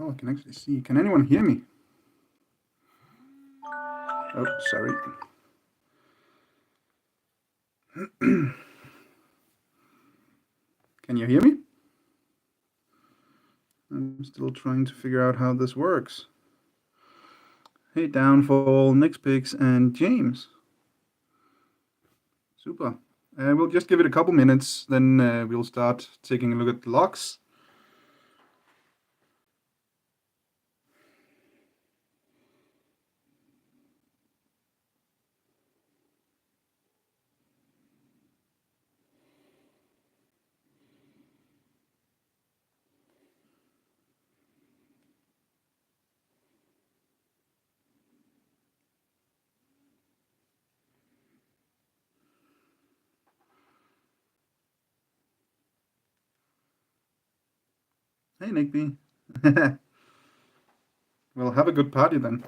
Oh, I can actually see. Can anyone hear me? Oh, sorry. Can you hear me? I'm still trying to figure out how this works. Hey, Downfall, Nixpix, and James. Super. We'll just give it a couple minutes, then we'll start taking a look at the logs. Hey, Nickby. Well, have a good party then.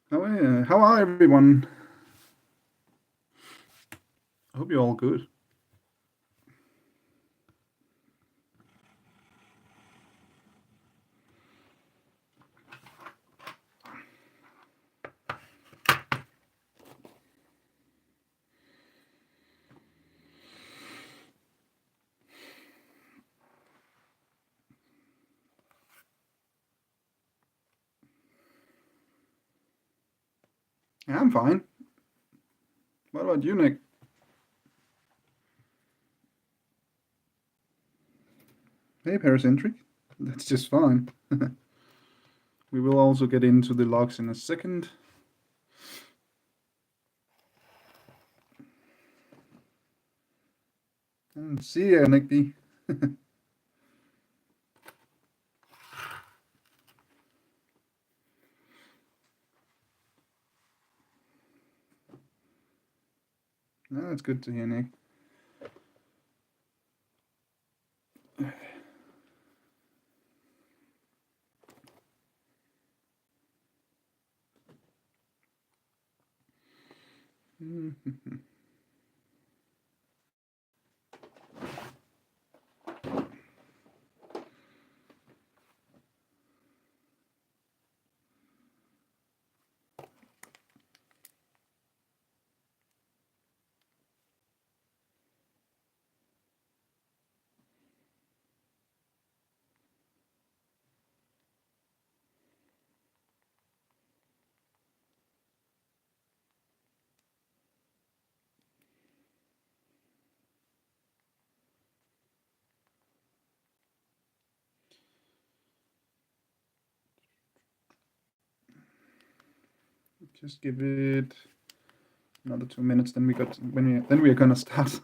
How are everyone? I hope you're all good. Yeah, I'm fine. What about you, Nick? Hey, Paracentric. That's just fine. We will also get into the logs in a second. And see ya, Nickby. That's good to hear, Nick. Just give it another 2 minutes, then we are gonna start.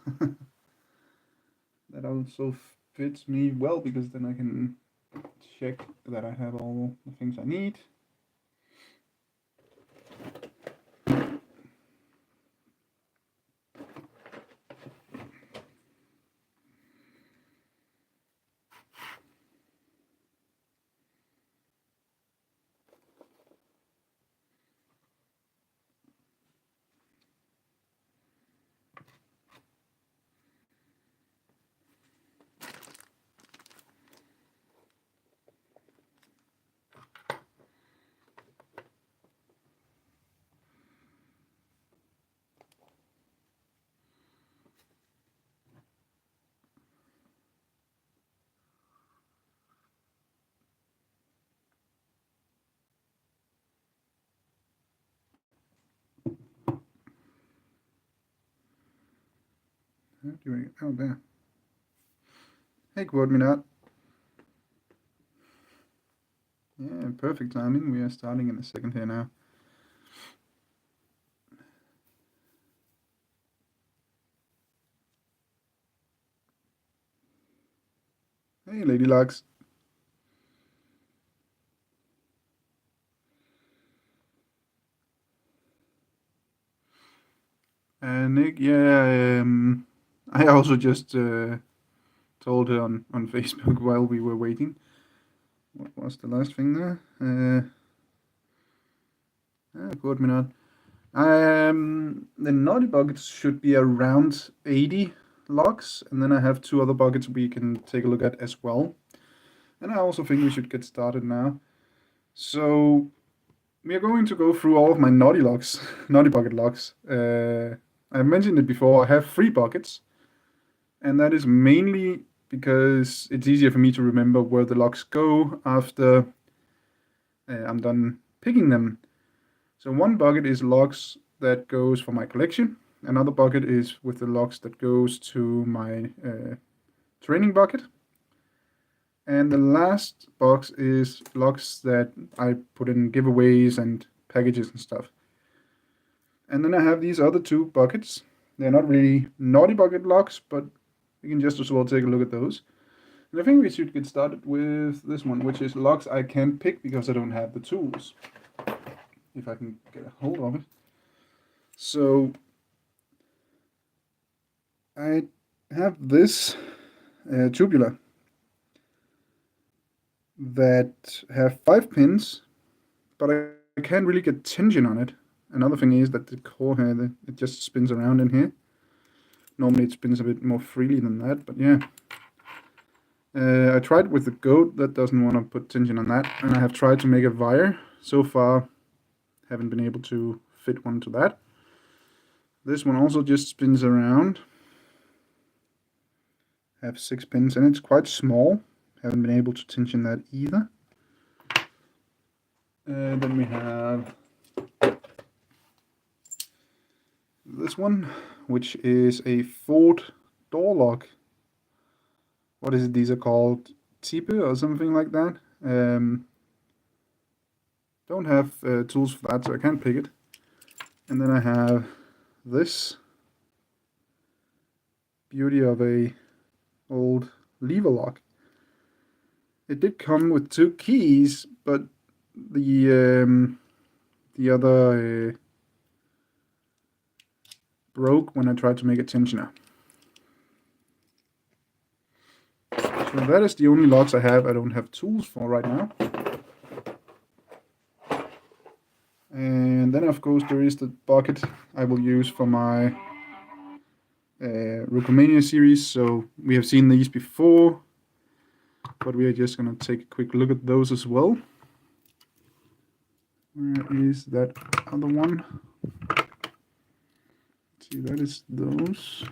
That also fits me well because then I can check that I have all the things I need. Oh, there. Hey, Quadminat. Yeah, perfect timing. We are starting in a second here now. Hey, Lady Lux. Nick, yeah, I also just told her on Facebook while we were waiting. What was the last thing there? Quadminat. The naughty buckets should be around 80 locks, and then I have 2 other buckets we can take a look at as well. And I also think we should get started now. So we are going to go through all of my naughty locks, naughty bucket locks. I mentioned it before, I have 3 buckets, and that is mainly because it's easier for me to remember where the locks go after I'm done picking them. So one bucket is locks that goes for my collection. Another bucket is with the locks that goes to my training bucket. And the last box is locks that I put in giveaways and packages and stuff. And then I have these other 2 buckets. They're not really naughty bucket locks, but we can just as well take a look at those. And I think we should get started with this one, which is locks I can't pick because I don't have the tools. If I can get a hold of it. So I have this tubular that have 5 pins, but I can't really get tension on it. Another thing is that the core here, it just spins around in here. Normally it spins a bit more freely than that, but yeah. I tried with the goat, that doesn't want to put tension on that, and I have tried to make a wire. So far, haven't been able to fit one to that. This one also just spins around. Have 6 pins, and it's quite small. Haven't been able to tension that either. Then we have this one, which is a Ford door lock. What is it? These are called Tipe or something like that. Don't have tools for that, so I can't pick it. And then I have this beauty of a old lever lock. It did come with 2 keys, but the other broke when I tried to make a tensioner. So that is the only locks I have. I don't have tools for right now. And then of course there is the bucket I will use for my Rucomania series. So we have seen these before, but we are just going to take a quick look at those as well. Where is that other one? Let's see, that is those.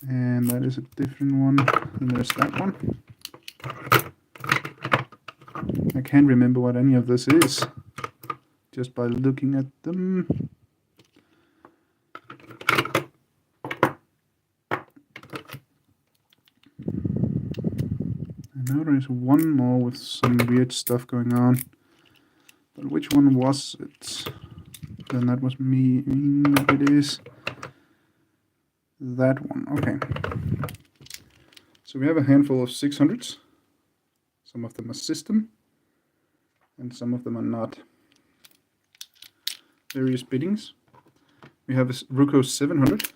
And that is a different one. And there's that one. I can't remember what any of this is, just by looking at them. And now there is one more with some weird stuff going on. But which one was it? Then that was me. It is that one. Okay. So we have a handful of 600s. Some of them are system, and some of them are not. Various biddings. We have a Ruco 700.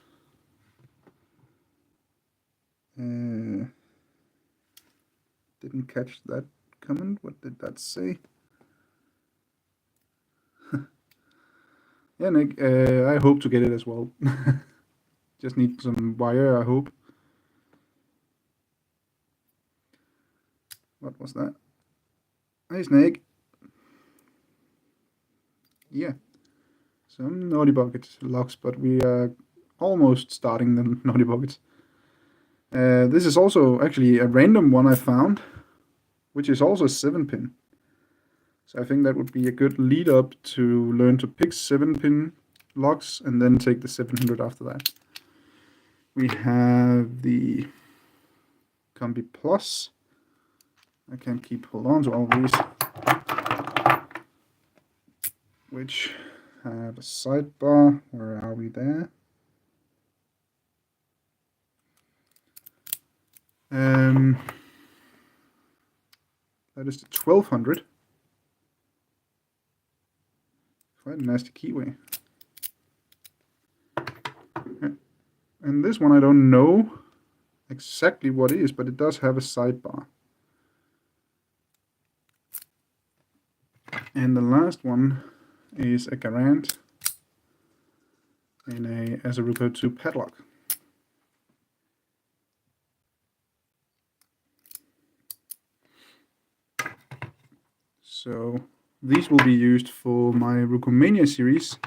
Didn't catch that comment. What did that say? Yeah, Nick, I hope to get it as well. Just need some wire, I hope. What was that? Hey, Snake. Yeah. Some naughty bucket locks, but we are almost starting the naughty buckets. This is also actually a random one I found, which is also a 7-pin. So I think that would be a good lead up to learn to pick 7-pin locks and then take the 700 after that. We have the Combi Plus. I can't keep hold on to all these, which have a sidebar. Where are we there? That is the 1200. Quite a nasty keyway. And this one I don't know exactly what it is, but it does have a sidebar. And the last one is a Garand in a Ruco 2 padlock. So these will be used for my Rukomania series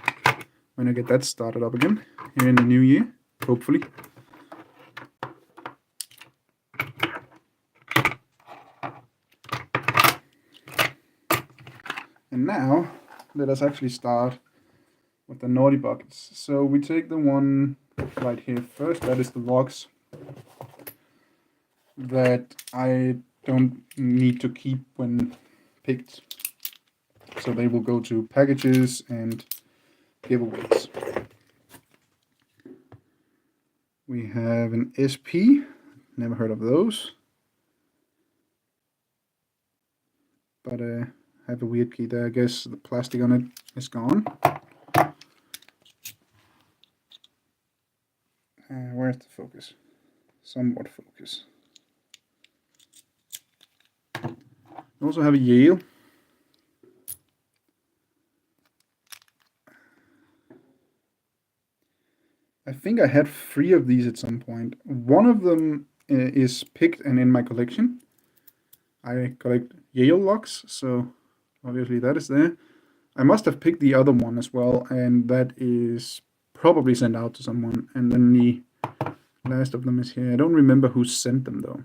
when I get that started up again here in the new year, hopefully. And now let us actually start with the naughty buckets. So we take the one right here first, that is the logs that I don't need to keep when picked. So they will go to packages and giveaways. We have an SP, never heard of those. But I have a weird key there, I guess the plastic on it is gone. Where's the focus? Somewhat focus. We also have a Yale. I think I had 3 of these at some point. One of them is picked and in my collection. I collect Yale locks, so obviously that is there. I must have picked the other one as well, and that is probably sent out to someone. And then the last of them is here. I don't remember who sent them though.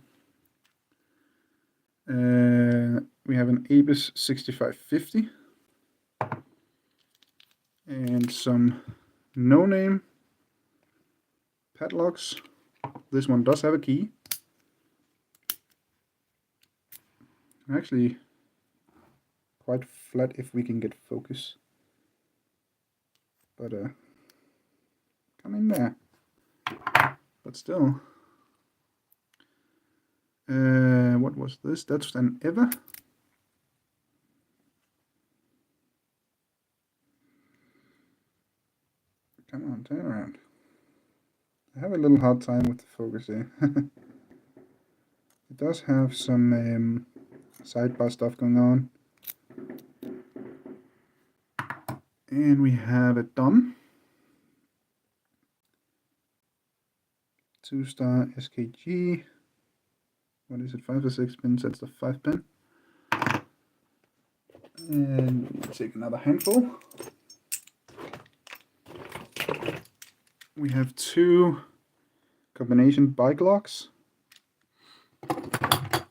We have an Abus 6550 and some no-name padlocks. This one does have a key. Actually, quite flat if we can get focus. But come in there. But still. What was this? That's an Ever. Come on, turn around. I have a little hard time with the focus here. It does have some sidebar stuff going on. And we have a Dom. 2-star SKG. What is it? 5 or 6 pins? That's the 5 pin. And we'll take another handful. We have 2 combination bike locks.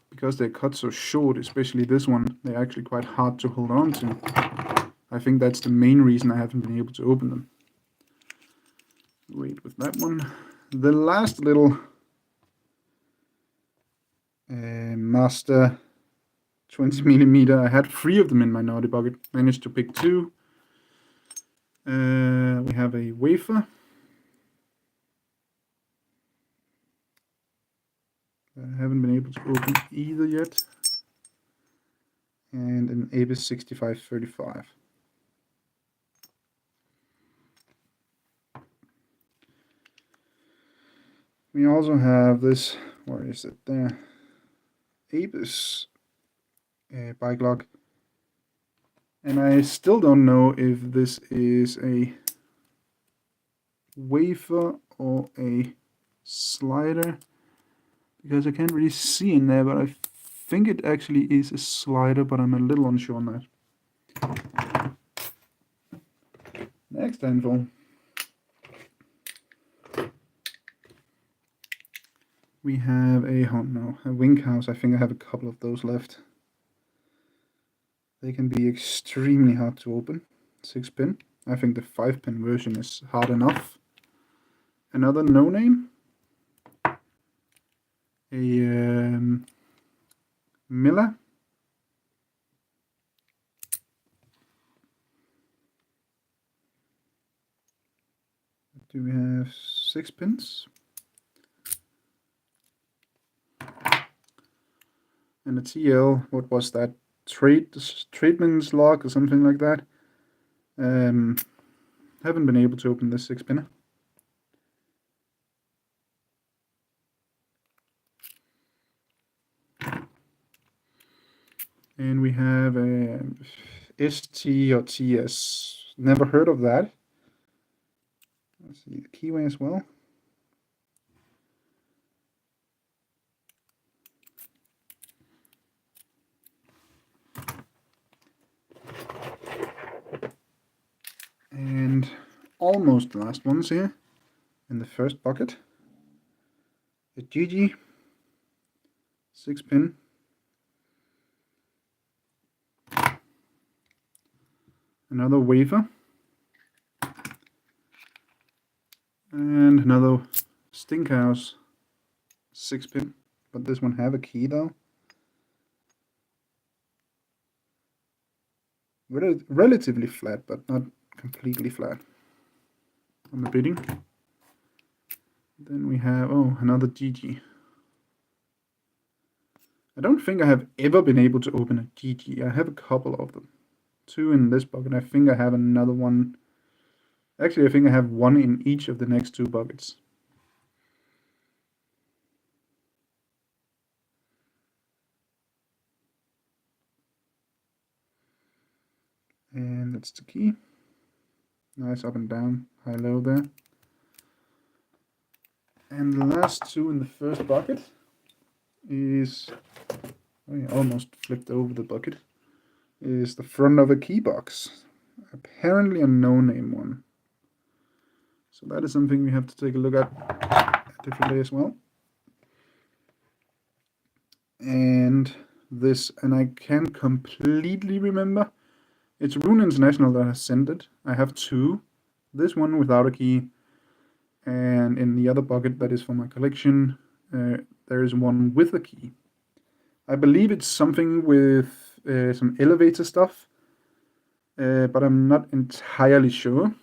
Because they're cut so short, especially this one, they're actually quite hard to hold on to. I think that's the main reason I haven't been able to open them. Wait with that one. The last little Master 20mm, I had 3 of them in my naughty bucket, managed to pick 2. We have a wafer. I haven't been able to open either yet. And an Abus 6535. We also have this, where is it there? Abus bike lock. And I still don't know if this is a wafer or a slider, because I can't really see in there, but I think it actually is a slider, but I'm a little unsure on that. Next handful. We have a, oh no, a Wink House. I think I have a couple of those left. They can be extremely hard to open. 6 pin. I think the 5 pin version is hard enough. Another no-name. A Miller. Do we have 6 pins? And a TL, what was that? Tradesman's lock or something like that. Haven't been able to open this 6 pinner. And we have a ST or TS. Never heard of that. Let's see, the keyway as well. And almost the last ones here in the first bucket. A GG 6-pin. Another wafer. And another Stinkhouse 6-pin. But this one have a key though. Relatively flat, but not completely flat on the bidding. Then we have, oh, another GG. I don't think I have ever been able to open a GG. I have a couple of them. 2 in this bucket. I think I have another one. Actually, I think I have 1 in each of the next 2 buckets. And that's the key. Nice up and down, high low there. And the last 2 in the first bucket is, oh, I almost flipped over the bucket, is the front of a key box. Apparently a no-name one. So that is something we have to take a look at differently as well. And this, and I can't completely remember. It's Rune International that has sent it. I have 2. This one without a key, and in the other bucket that is for my collection, there is one with a key. I believe it's something with some elevator stuff, but I'm not entirely sure.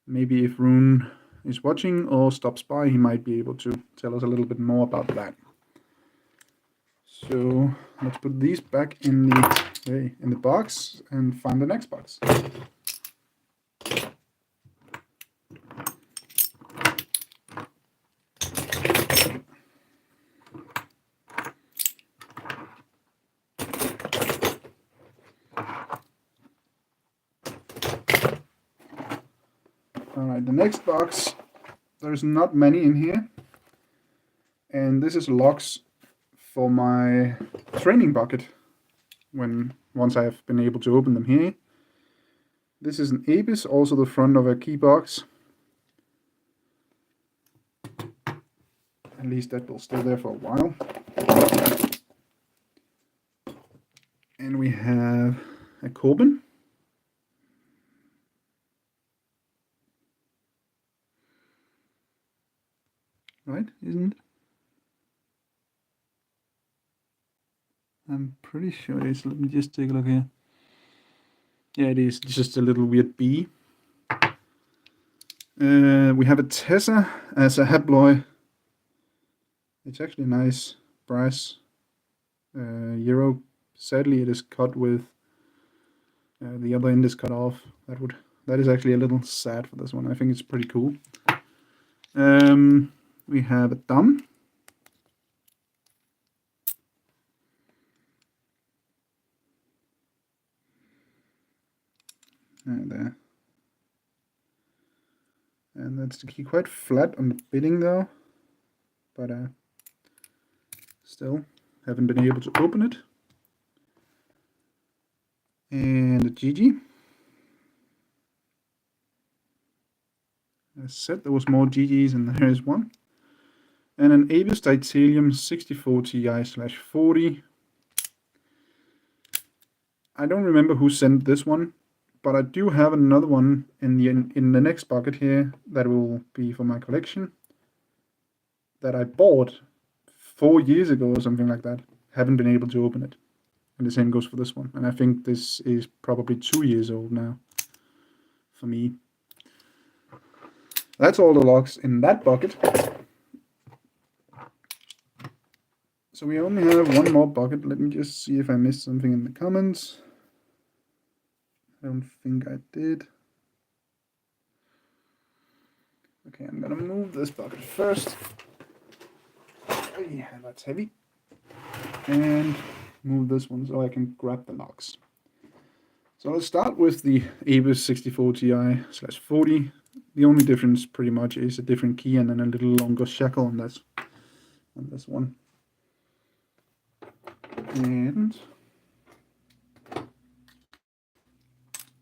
Maybe if Rune is watching or stops by, he might be able to tell us a little bit more about that. So let's put these back in the box and find the next box. Alright, the next box, there's not many in here, and this is locks for my training bucket once I have been able to open them here. This is an Abyss, also the front of a key box. At least that will stay there for a while. And we have a Corbin. Right, isn't it? I'm pretty sure it is. Let me just take a look here. Yeah, it is. It's just a little weird bee. We have a Tessa as a Haploy. It's actually a nice brass Euro. Sadly, it is cut with the other end is cut off. That is actually a little sad for this one. I think it's pretty cool. We have a Dom. There. And that's the key, quite flat on the bidding though, but still haven't been able to open it. And a GG. As said, there was more GGs and there is one. And an Abyss Titanium 64 Ti/40. I don't remember who sent this one, but I do have another one in the next bucket here that will be for my collection that I bought 4 years ago or something like that. Haven't been able to open it. And the same goes for this one. And I think this is probably 2 years old now for me. That's all the locks in that bucket. So we only have one more bucket. Let me just see if I missed something in the comments. I don't think I did. Okay, I'm gonna move this bucket first. Yeah, that's heavy. And move this one so I can grab the locks. So let's start with the Abyss 64 Ti/40. The only difference pretty much is a different key and then a little longer shackle on this one. And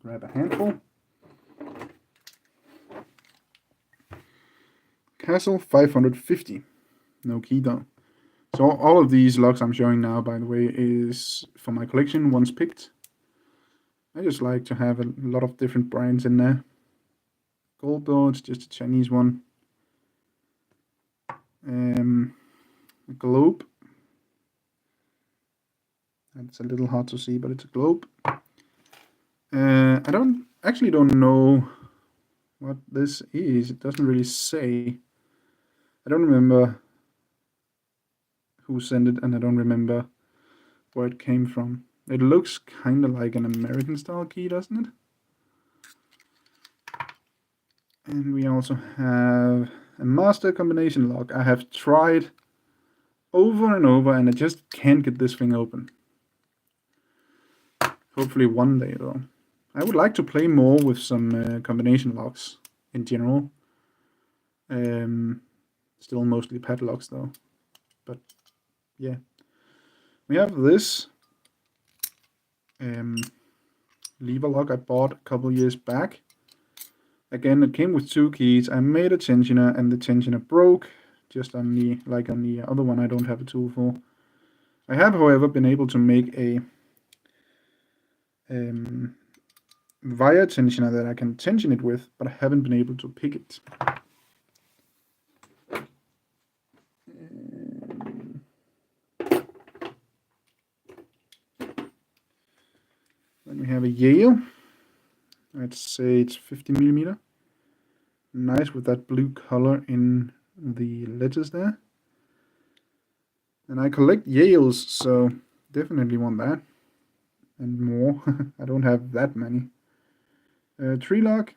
grab a handful. Castle 550. No key though. So all of these locks I'm showing now, by the way, is for my collection, once picked. I just like to have a lot of different brands in there. Gold though, it's just a Chinese one. A globe. That's a little hard to see, but it's a globe. I don't know what this is. It doesn't really say. I don't remember who sent it, and I don't remember where it came from. It looks kind of like an American style key, doesn't it? And we also have a master combination lock. I have tried over and over, and I just can't get this thing open. Hopefully one day though. I would like to play more with some combination locks in general. Still mostly padlocks though. But yeah. We have this lever lock I bought a couple years back. Again, it came with 2 keys. I made a tensioner and the tensioner broke. Just on the, like on the other one I don't have a tool for. I have, however, been able to make a wire tensioner that I can tension it with, but I haven't been able to pick it. Then we have a Yale. I'd say it's 50mm. Nice with that blue color in the letters there. And I collect Yales, so definitely want that. And more. I don't have that many. Tree lock.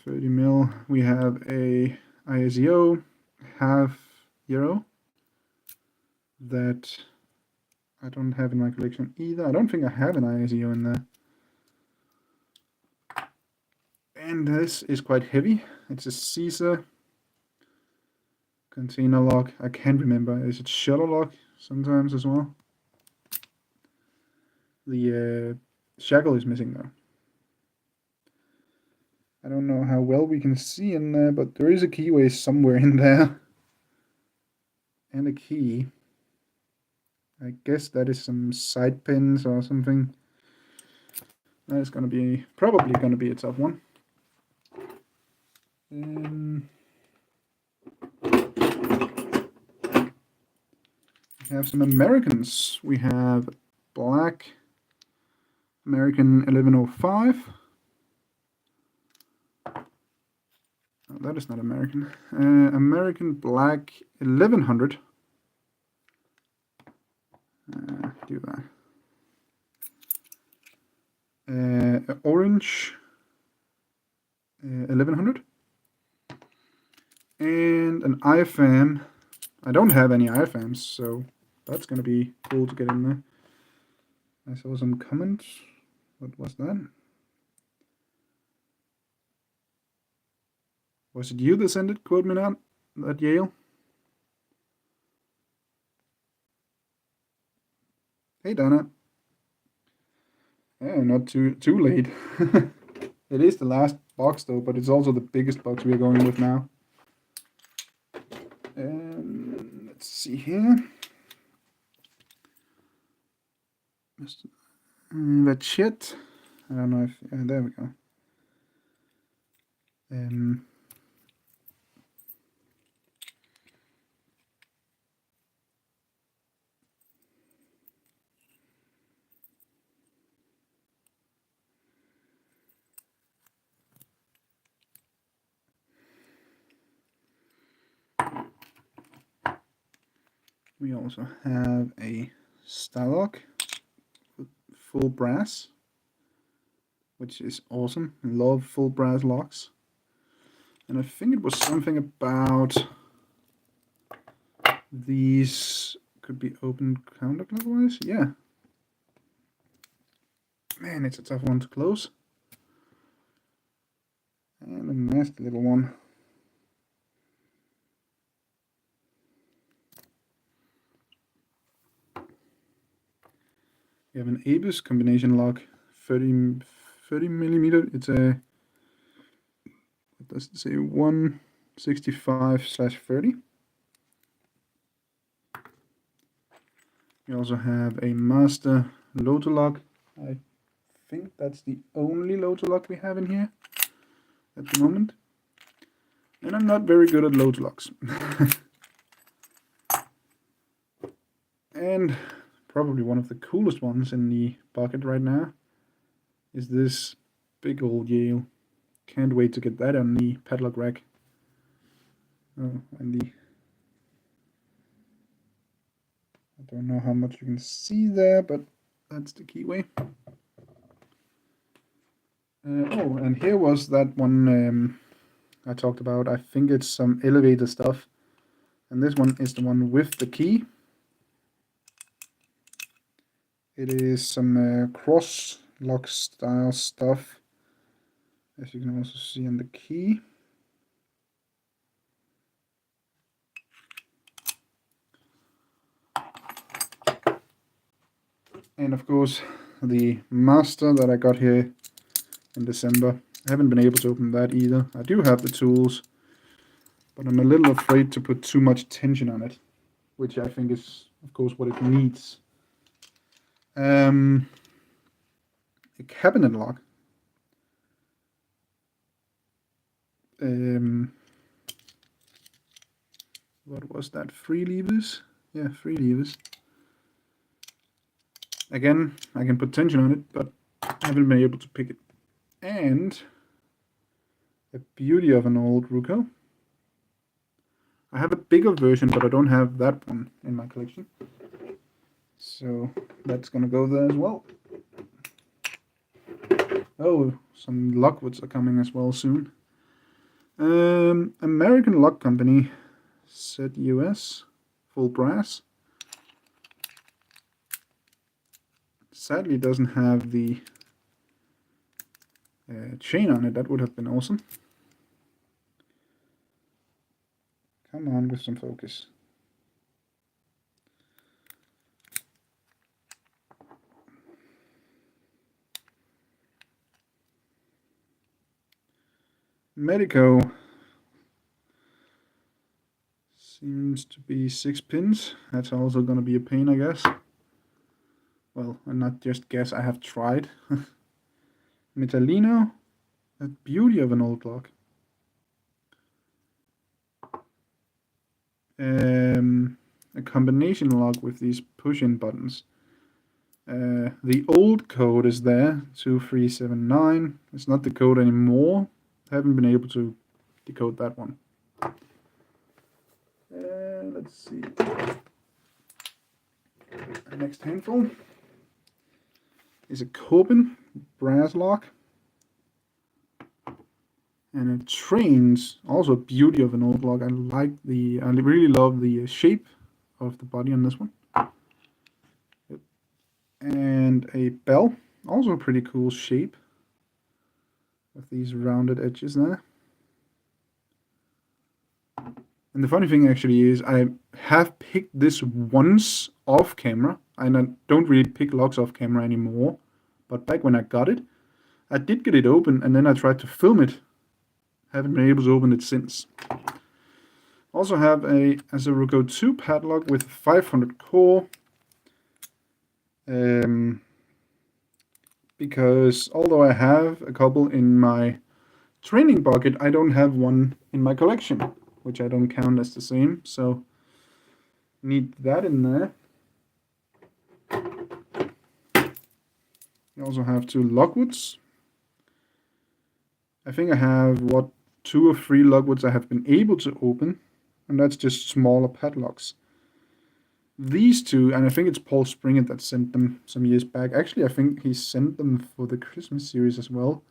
30mm. We have a ISEO half euro that I don't have in my collection either. I don't think I have an ISEO in there. And this is quite heavy. It's a Caesar container lock. I can't remember. Is it shutter lock sometimes as well? The shackle is missing though. I don't know how well we can see in there, but there is a keyway somewhere in there. And a key. I guess that is some side pins or something. That is gonna be probably gonna be a tough one. We have some Americans. We have black American 1105. Oh, that is not American. American black 1100. Do that. Orange 1100. And an IFM. I don't have any IFMs, so that's going to be cool to get in there. I saw some comments. What was that? Was it you that sent it? Quote me not. At Yale. Hey, Donna. Yeah, not too late. It is the last box though, but it's also the biggest box we are going with now. Let's see here. That shit. I don't know if there we go. We also have a Starlock with full brass, which is awesome. I love full brass locks. And I think it was something about these could be opened counterclockwise. Yeah. Man, it's a tough one to close. And a nasty little one. We have an ABUS combination lock, 30 millimeter. It's a, what does it say, 165/30. We also have a master loto lock. I think that's the only loto lock we have in here at the moment. And I'm not very good at loto locks. And probably one of the coolest ones in the bucket right now is this big old Yale. Can't wait to get that on the padlock rack. Oh, and I don't know how much you can see there, but that's the keyway. Oh, and here was that one I talked about. I think it's some elevator stuff. And this one is the one with the key. It is some cross lock style stuff, as you can also see on the key. And of course, the master that I got here in December. I haven't been able to open that either. I do have the tools, but I'm a little afraid to put too much tension on it, which I think is, of course, what it needs. A cabinet lock. What was that? 3 levers? Yeah, 3 levers. Again, I can put tension on it, but I haven't been able to pick it. And a beauty of an old Ruco. I have a bigger version, but I don't have that one in my collection. So that's gonna go there as well. Oh, some Lockwoods are coming as well soon. American Lock Company, ZUS, full brass. Sadly, doesn't have the chain on it. That would have been awesome. Come on with some focus. Medico seems to be 6 pins. That's also going to be a pain, I guess. Well, and not just guess, I have tried. Metallino, a beauty of an old lock. A combination lock with these push-in buttons. The old code is there, 2379. It's not the code anymore. Haven't been able to decode that one. Let's see. The next handful is a Coben brass lock. And it trains, also a beauty of an old lock. I really love the shape of the body on this one. Yep. And a bell, also a pretty cool shape with these rounded edges there. And the funny thing actually is I have picked this once off camera, and I don't really pick locks off camera anymore. But back when I got it, I did get it open, and then I tried to film it. Haven't been able to open it since. Also have a Ruco 2 padlock with 500 core. Because although I have a couple in my training bucket, I don't have one in my collection, which I don't count as the same, so need that in there. I also have 2 Lockwoods. I think I have, 2 or 3 Lockwoods I have been able to open, and that's just smaller padlocks. These 2, and I think it's Paul Springer that sent them some years back. Actually, I think he sent them for the Christmas series as well.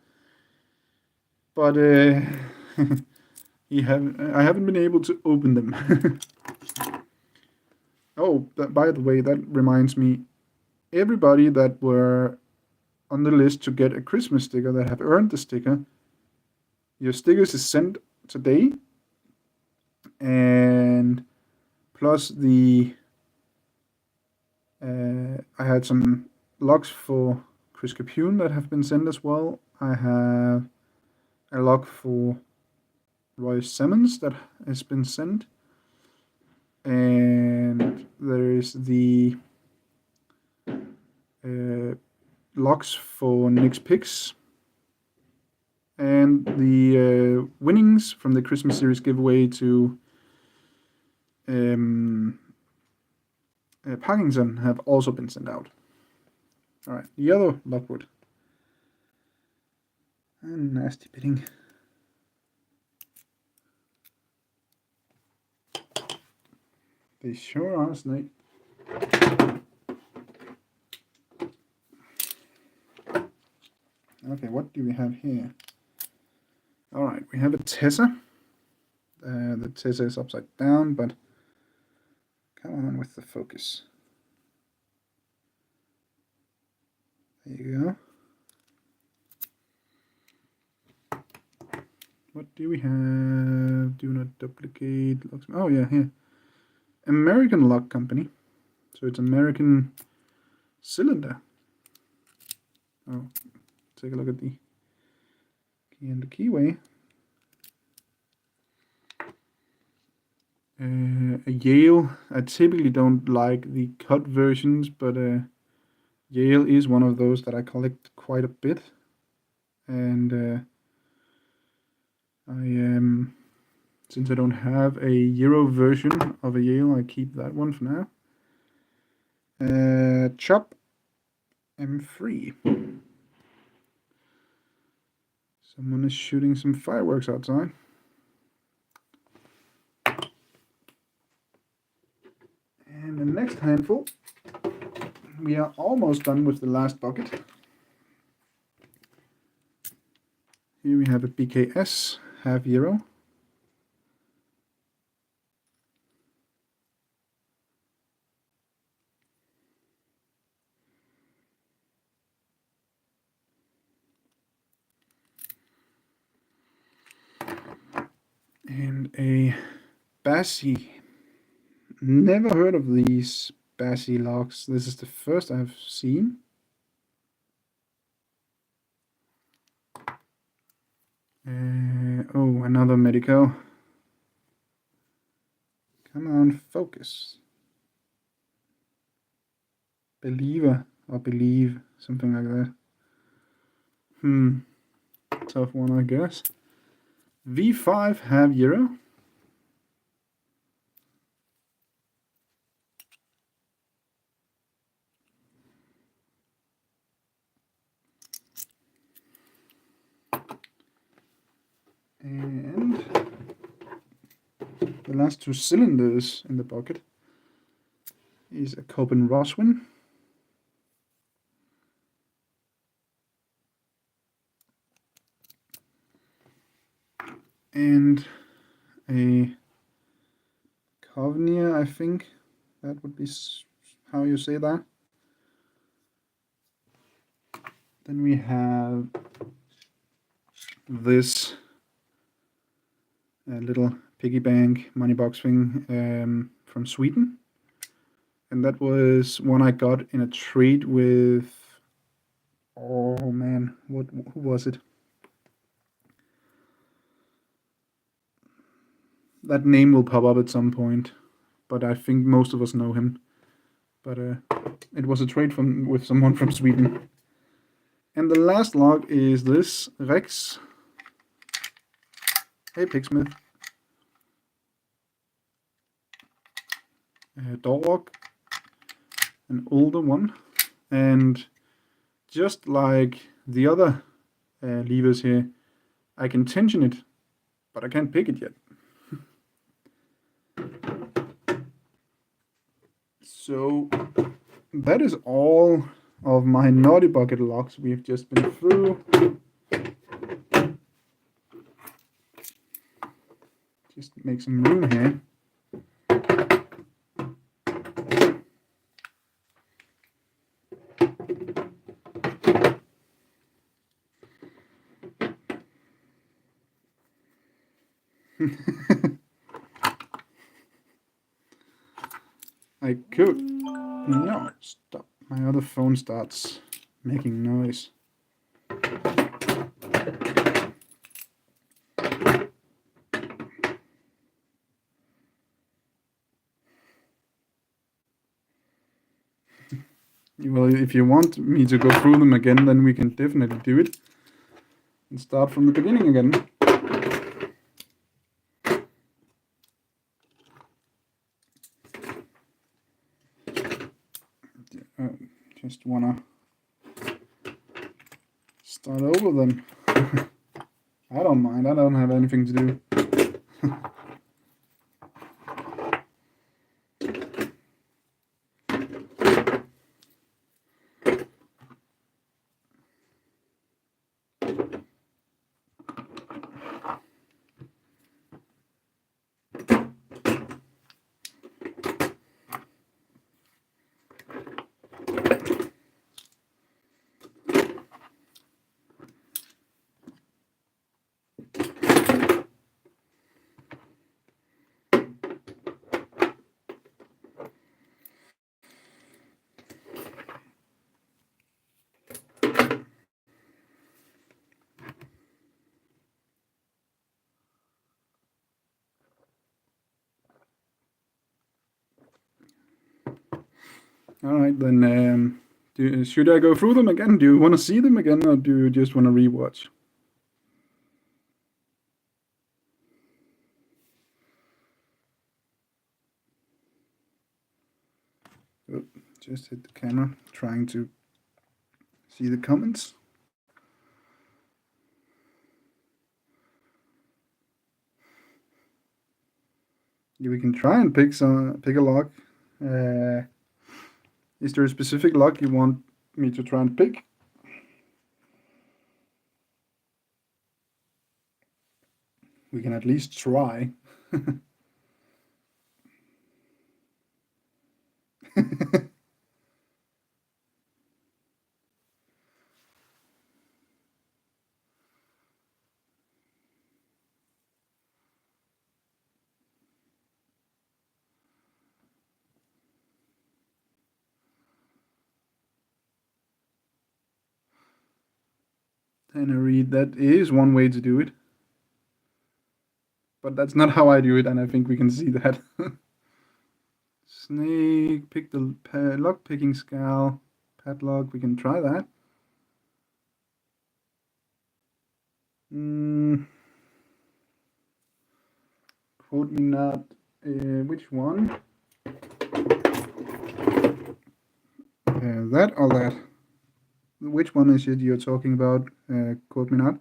But I haven't been able to open them. Oh, by the way, that reminds me, everybody that were on the list to get a Christmas sticker that have earned the sticker, your stickers is sent today, and plus the I had some logs for Chris Capune that have been sent as well. I have a log for Roy Simmons that has been sent. And there is the logs for Nick's Picks. And the winnings from the Christmas series giveaway to Parkinson have also been sent out. Alright, the other logwood. And nasty bidding. They sure are, Snake. Okay, what do we have here? Alright, we have a Tessa. The Tessa is upside down, but come on with the focus. There you go. What do we have? Do not duplicate logs. Oh yeah, here. American Log Company. So it's American cylinder. Oh, take a look at the key and the keyway. A Yale. I typically don't like the cut versions, but Yale is one of those that I collect quite a bit. And since I don't have a Euro version of a Yale, I keep that one for now. Chop M3. Someone is shooting some fireworks outside. And the next handful, we are almost done with the last bucket. Here we have a BKS half Euro. And a Bassi. Never heard of these Bassi logs. This is the first I've seen. Oh, another Medico. Come on, focus. Believer or believe, something like that. Tough one, I guess. V5 half Euro. And the last two cylinders in the bucket is a Coben Roswin. And a Kovnia, I think that would be how you say that. Then we have this little piggy bank money box thing from Sweden, and that was one I got in a trade with, oh man, who was it? That name will pop up at some point, but I think most of us know him. But it was a trade with someone from Sweden. And the last log is this Rex. Hey, Pigsmith. Dog, an older one, and just like the other levers here, I can tension it, but I can't pick it yet. So that is all of my Naughty Bucket logs we've just been through. Just make some room here. I could. No, stop. my other phone starts making noise. Well, if you want me to go through them again, then we can definitely do it. And start from the beginning again. Just wanna start over them. I don't mind, I don't have anything to do. Alright, then should I go through them again? Do you want to see them again, or do you just want to rewatch? Oh, just hit the camera, trying to see the comments. Yeah, we can try and pick a lock. Is there a specific lock you want me to try and pick? We can at least try. Tannery, that is one way to do it. But that's not how I do it, and I think we can see that. Snake, pick the lock picking scowl, padlock, we can try that. Quote me not, which one? That or that? Which one is it you're talking about? Quote me not.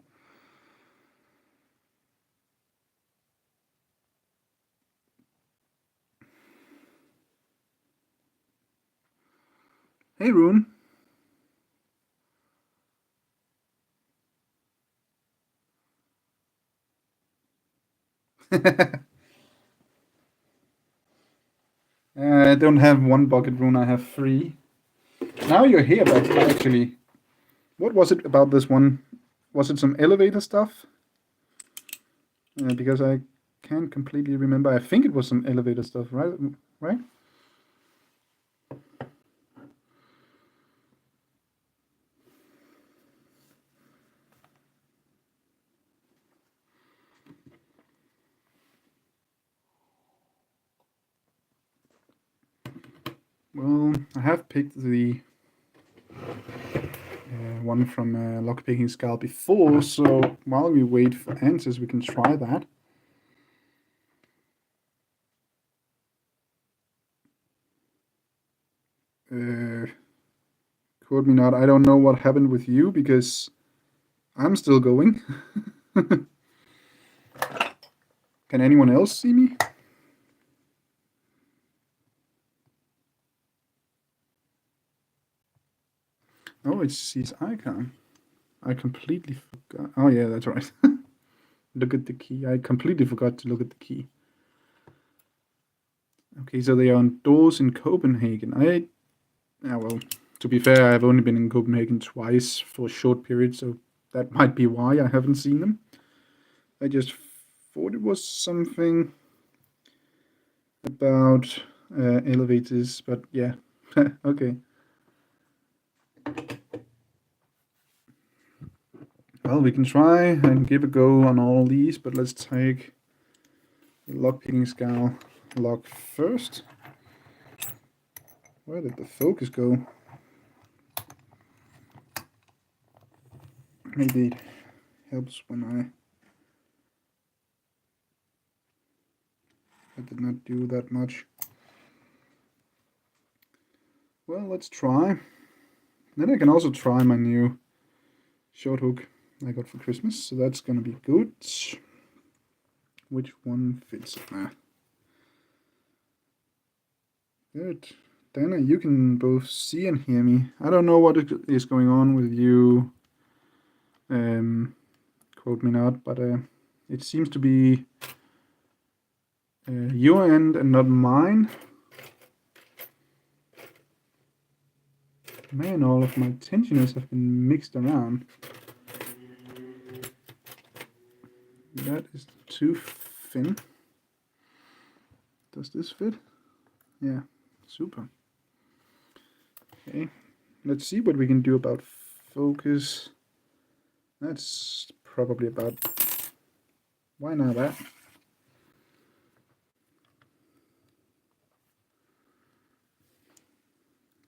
Hey, Rune. I don't have one bucket, Rune, I have 3. Now you're here, but actually, what was it about this one? Was it some elevator stuff? Because I can't completely remember. I think it was some elevator stuff, right? Right? Well, I have picked the one from Lockpicking Scowl before, so while we wait for answers, we can try that. Quote me not, I don't know what happened with you because I'm still going. Can anyone else see me? Oh, it's his icon. I completely forgot. Oh yeah, that's right. Look at the key. I completely forgot to look at the key. Okay, so they are on doors in Copenhagen. Well, to be fair, I've only been in Copenhagen twice for a short period, so that might be why I haven't seen them. I just thought it was something about elevators, but yeah, okay. Well, we can try and give a go on all these, but let's take the lockpicking scowl lock first. Where did the focus go? Maybe it helps when I did not do that much. Well, let's try. Then I can also try my new short hook I got for Christmas, so that's gonna be good. Which one fits? Good. Dana, you can both see and hear me. I don't know what is going on with you. Quote me not, but it seems to be your end and not mine. Man, all of my tensioners have been mixed around. That is too thin. Does this fit? Yeah, super. Okay, let's see what we can do about focus. That's probably about... Why not that?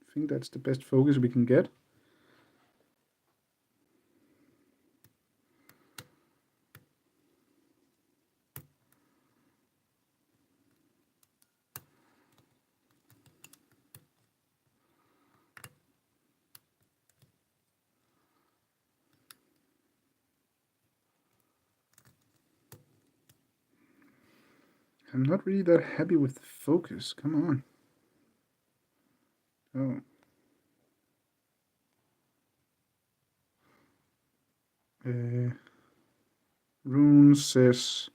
I think that's the best focus we can get. I'm not really that happy with the focus. Come on. Oh. Rune says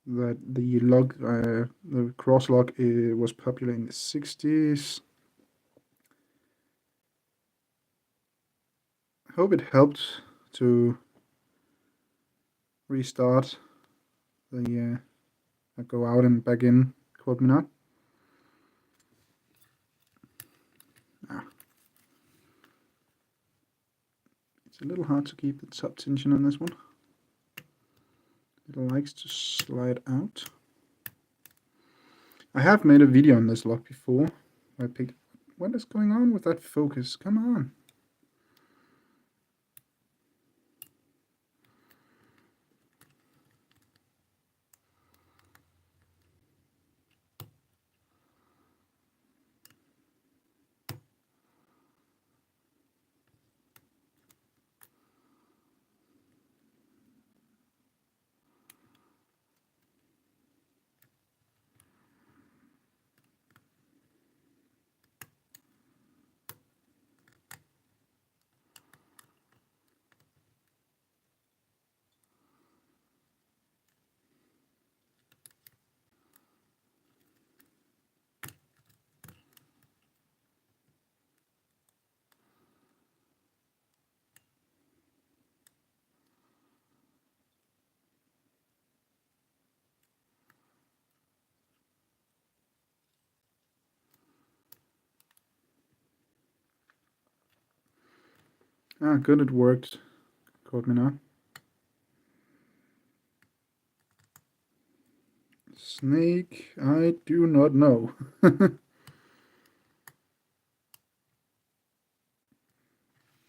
that the cross lock was popular in the 60s. I hope it helped to restart the go out and back in, quote me not. It's a little hard to keep the top tension on this one. It likes to slide out. I have made a video on this lock before. I picked... What is going on with that focus? Come on. Ah, good, it worked. Quote me not. Snake, I do not know.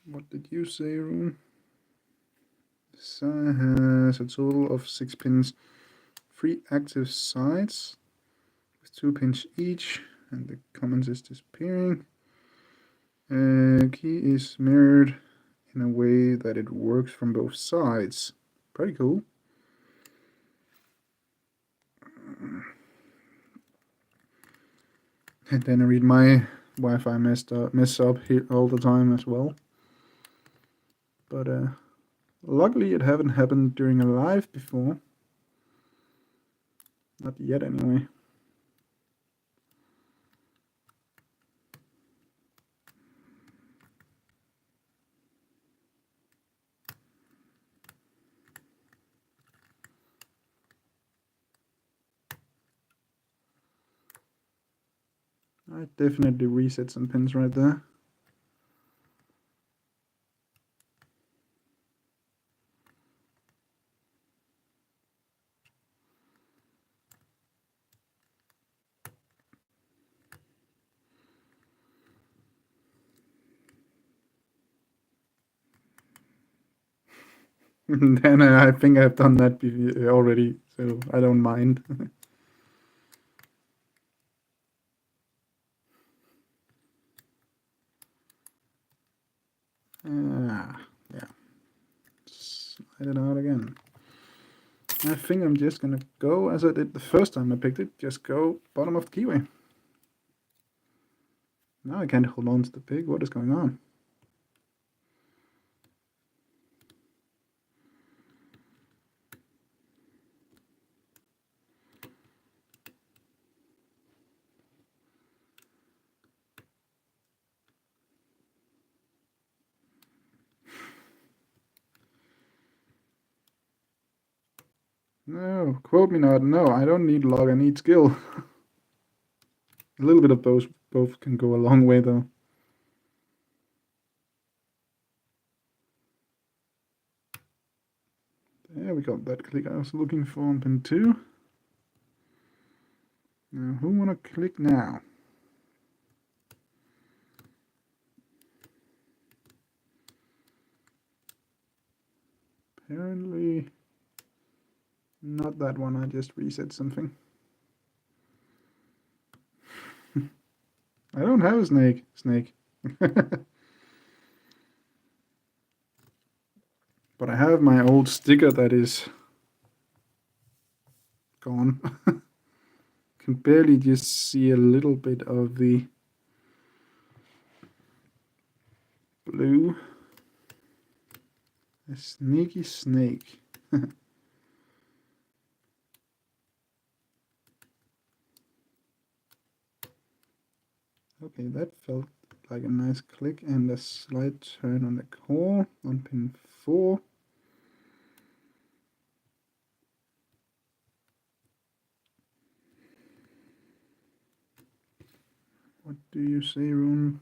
What did you say, Rune? This has a total of 6 pins, 3 active sides with 2 pins each, and the commons is disappearing. Key is mirrored in a way that it works from both sides. Pretty cool. And then I read my Wi-Fi mess up here all the time as well. But luckily it haven't happened during a live before. Not yet anyway. I definitely reset some pins right there. Then I think I've done that already, so I don't mind. Yeah. Slide it out again. I think I'm just gonna go as I did the first time I picked it, just go bottom of the keyway. Now I can't hold on to the pig. What is going on? No, quote me not. No, I don't need luck. I need skill. A little bit of both can go a long way, though. There we got that click I was looking for on pin 2. Now, who wanna click now? Apparently not that one. I just reset something. I don't have a snake. But I have my old sticker that is gone. Can barely just see a little bit of the blue. A sneaky snake. Okay, that felt like a nice click and a slight turn on the core on pin 4. What do you say, Rune?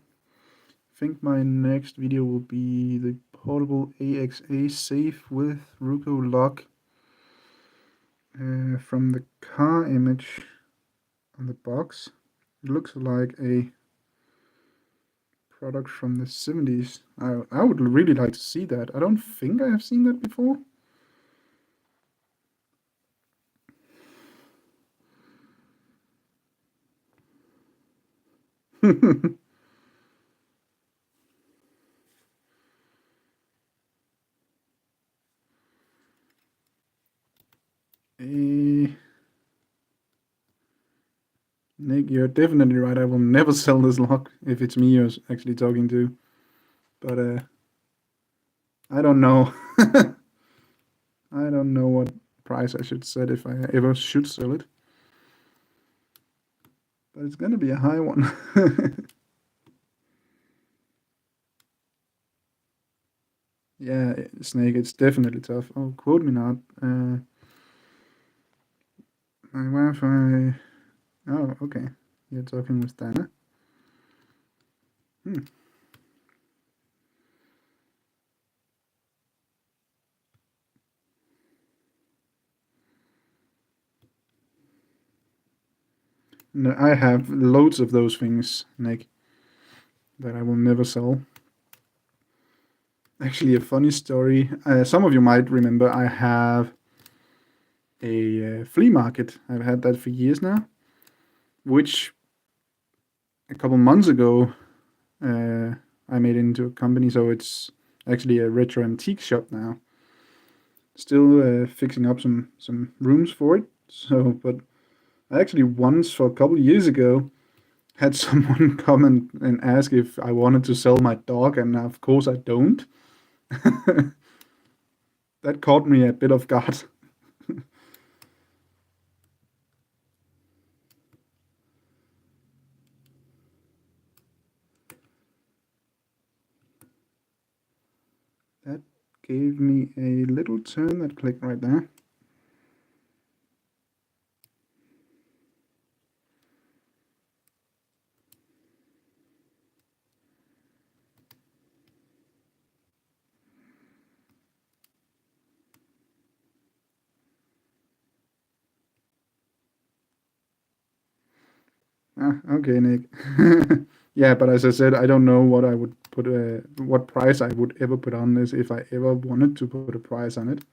I think my next video will be the portable AXA safe with Ruko lock from the car image on the box. It looks like a product from the 70s. I would really like to see that. I don't think I have seen that before. Nick, you're definitely right. I will never sell this lock if it's me you're actually talking to. But I don't know. I don't know what price I should set if I ever should sell it. But it's gonna be a high one. Yeah, Snake, it's definitely tough. Oh, quote me not. My Wi-Fi. Oh, okay. You're talking with Dana. No, I have loads of those things, Nick, that I will never sell. Actually, a funny story. Some of you might remember I have a flea market. I've had that for years now, which a couple months ago I made it into a company, so it's actually a retro antique shop now. Still fixing up some rooms for it. So, but I actually once for a couple years ago had someone come and ask if I wanted to sell my dog, and of course I don't. That caught me a bit off guard. That gave me a little turn, that click right there. Ah, okay, Nick. Yeah, but as I said, I don't know what I would put what price I would ever put on this if I ever wanted to put a price on it.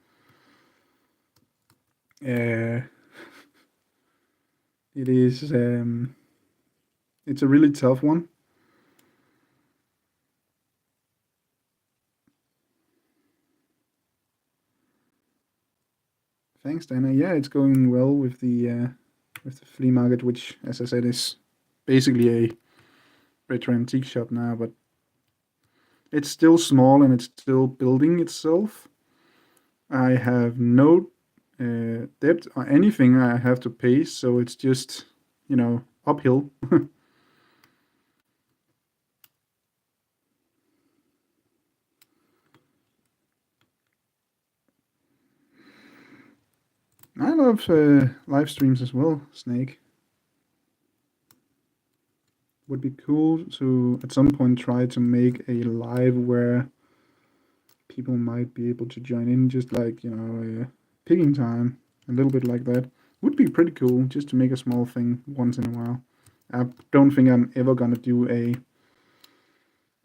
Uh, it is it's a really tough one. Thanks, Dana. Yeah, it's going well with the flea market, which, as I said, is basically a retro antique shop now, but it's still small and it's still building itself. I have no debt or anything I have to pay, so it's just, uphill. I love live streams as well, Snake. Would be cool to at some point try to make a live where people might be able to join in, just like, picking time, a little bit like that. Would be pretty cool just to make a small thing once in a while. I don't think I'm ever gonna do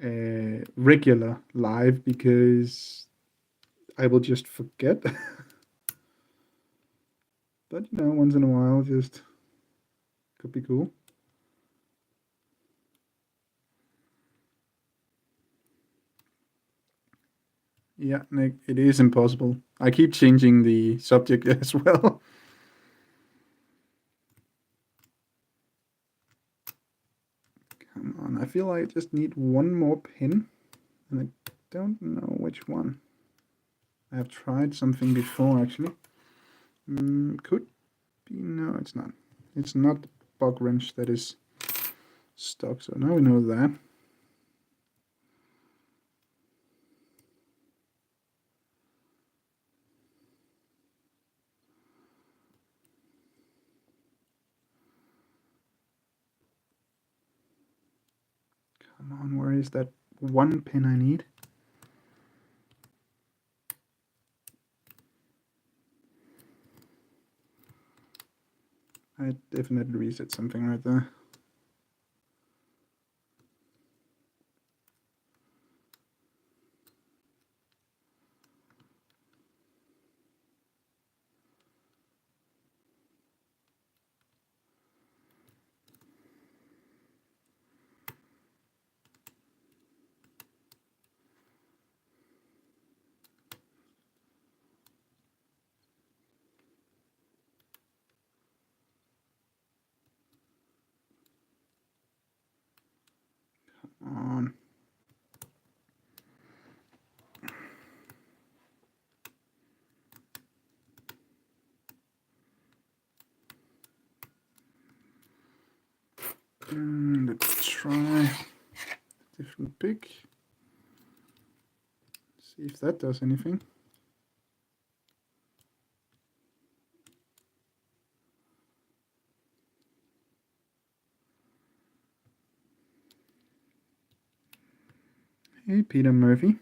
a regular live because I will just forget. But once in a while, just could be cool. Yeah, Nick, it is impossible. I keep changing the subject as well. Come on, I feel like I just need one more pin, and I don't know which one. I have tried something before, actually. Could be, no, it's not. It's not the bug wrench that is stuck, so now we know that. Come on, where is that one pin I need? I definitely reset something right there. Come on. Let's try different pick. See if that does anything. Hey, Peter Murphy.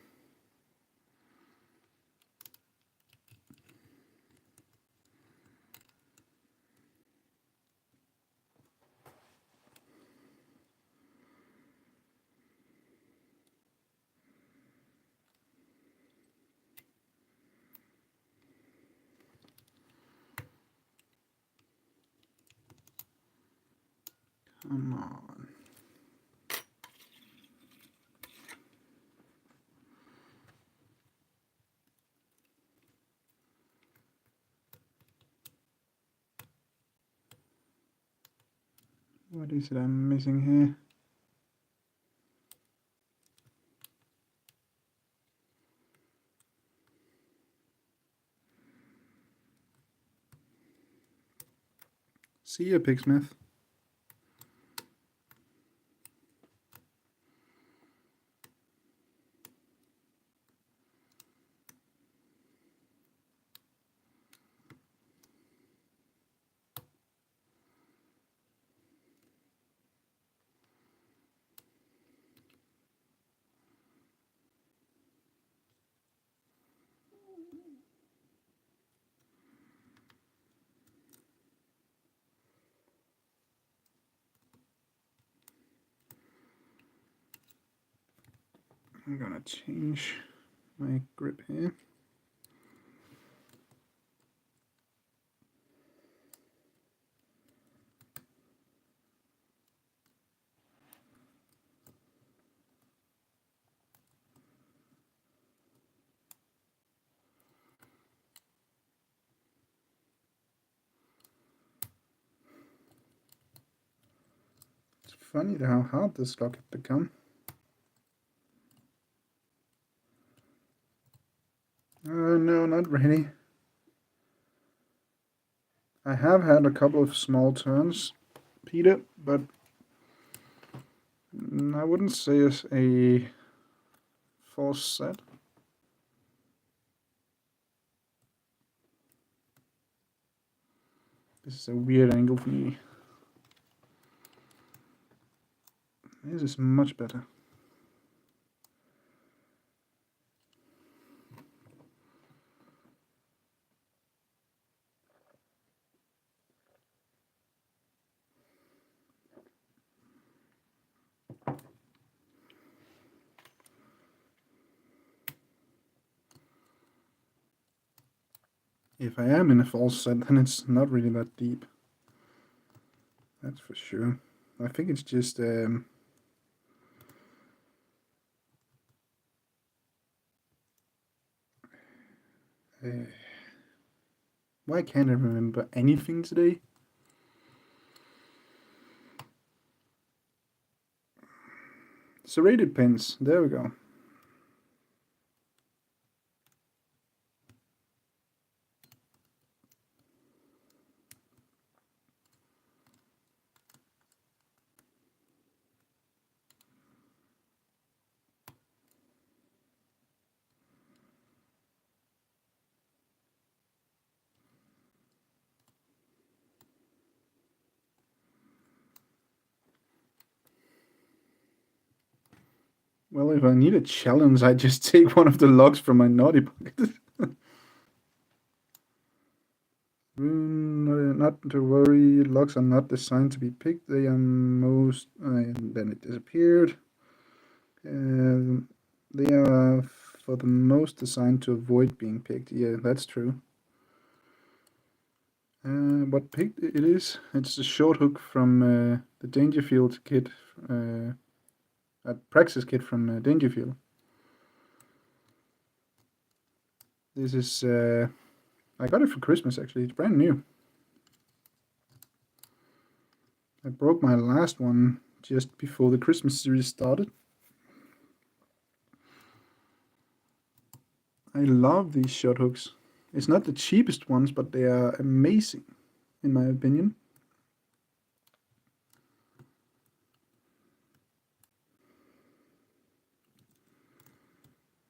Come on. What is it I'm missing here? See ya, Pigsmith. I'm gonna change my grip here. It's funny how hard this lock had become. No, not really. I have had a couple of small turns, Peter, but I wouldn't say it's a false set. This is a weird angle for me. This is much better. If I am in a false set, then it's not really that deep. That's for sure. I think it's just why can't I remember anything today? Serrated pins. There we go. Well, if I need a challenge, I just take one of the logs from my naughty bucket. Not to worry, logs are not designed to be picked. They are most... and then it disappeared. They are for the most designed to avoid being picked. Yeah, that's true. What picked it is? It's a short hook from the Dangerfield kit, a Praxis kit from Dangerfield. This is, I got it for Christmas actually, it's brand new. I broke my last one just before the Christmas series started. I love these short hooks. It's not the cheapest ones, but they are amazing, in my opinion.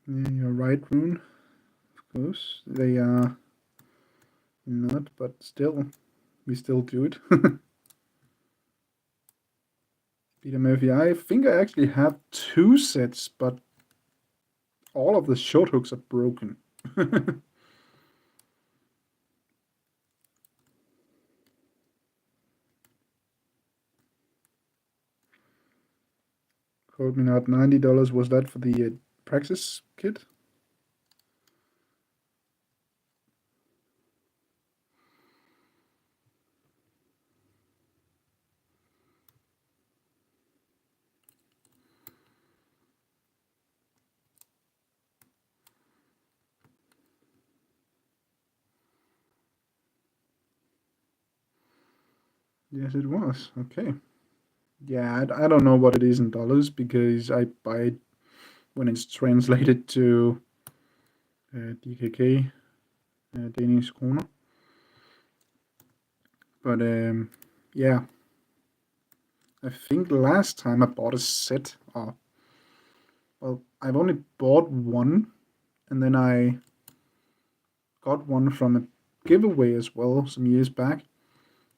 Yeah, you're right, Rune. Of course, they are not, but still, we still do it. Peter Murphy, I think I actually have 2 sets, but all of the short hooks are broken. Quote me not, $90, was that for the Praxis kit? Yes, it was. Okay. Yeah, I don't know what it is in dollars because I buy it when it's translated to DKK, Danish kroner. But yeah, I think last time I bought a set, well, I've only bought one, and then I got one from a giveaway as well some years back.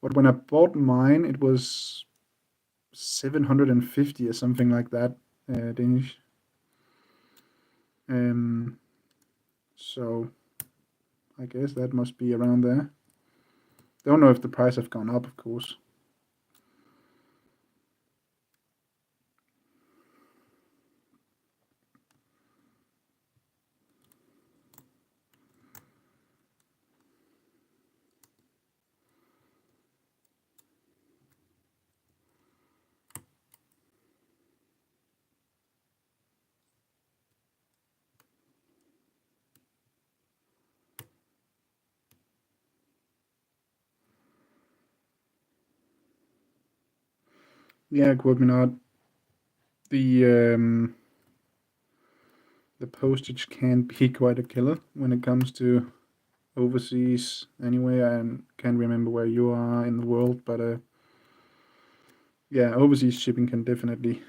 But when I bought mine, it was 750 or something like that, Danish. So I guess that must be around there. Don't know if the price have gone up, of course. Yeah, quote me not. The the postage can be quite a killer when it comes to overseas. Anyway, I can't remember where you are in the world, but yeah, overseas shipping can definitely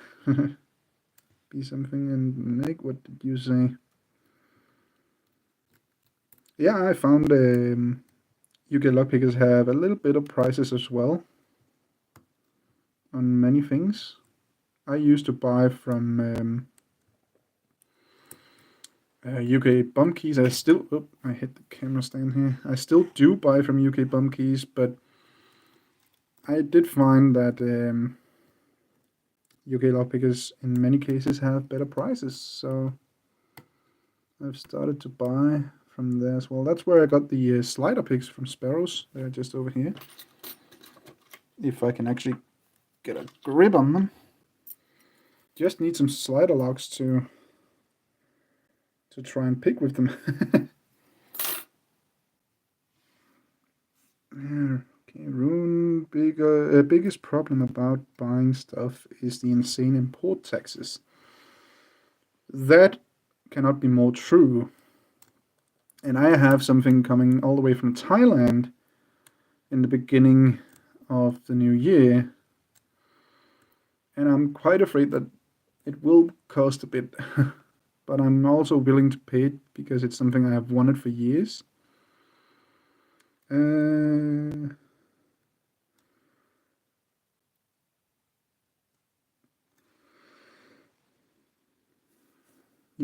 be something. And Nick, what did you say? Yeah, I found UK lockpickers have a little bit of prices as well on many things. I used to buy from UK bum keys. I still, oh, I hit the camera stand here. I still do buy from UK bum keys, but I did find that UK lockpickers in many cases have better prices. So I've started to buy from there as well. That's where I got the slider picks from Sparrows. They're just over here. If I can actually get a grip on them. Just need some slider locks to try and pick with them. Okay, Rune, biggest problem about buying stuff is the insane import taxes. That cannot be more true. And I have something coming all the way from Thailand in the beginning of the new year. And I'm quite afraid that it will cost a bit. But I'm also willing to pay it because it's something I have wanted for years. You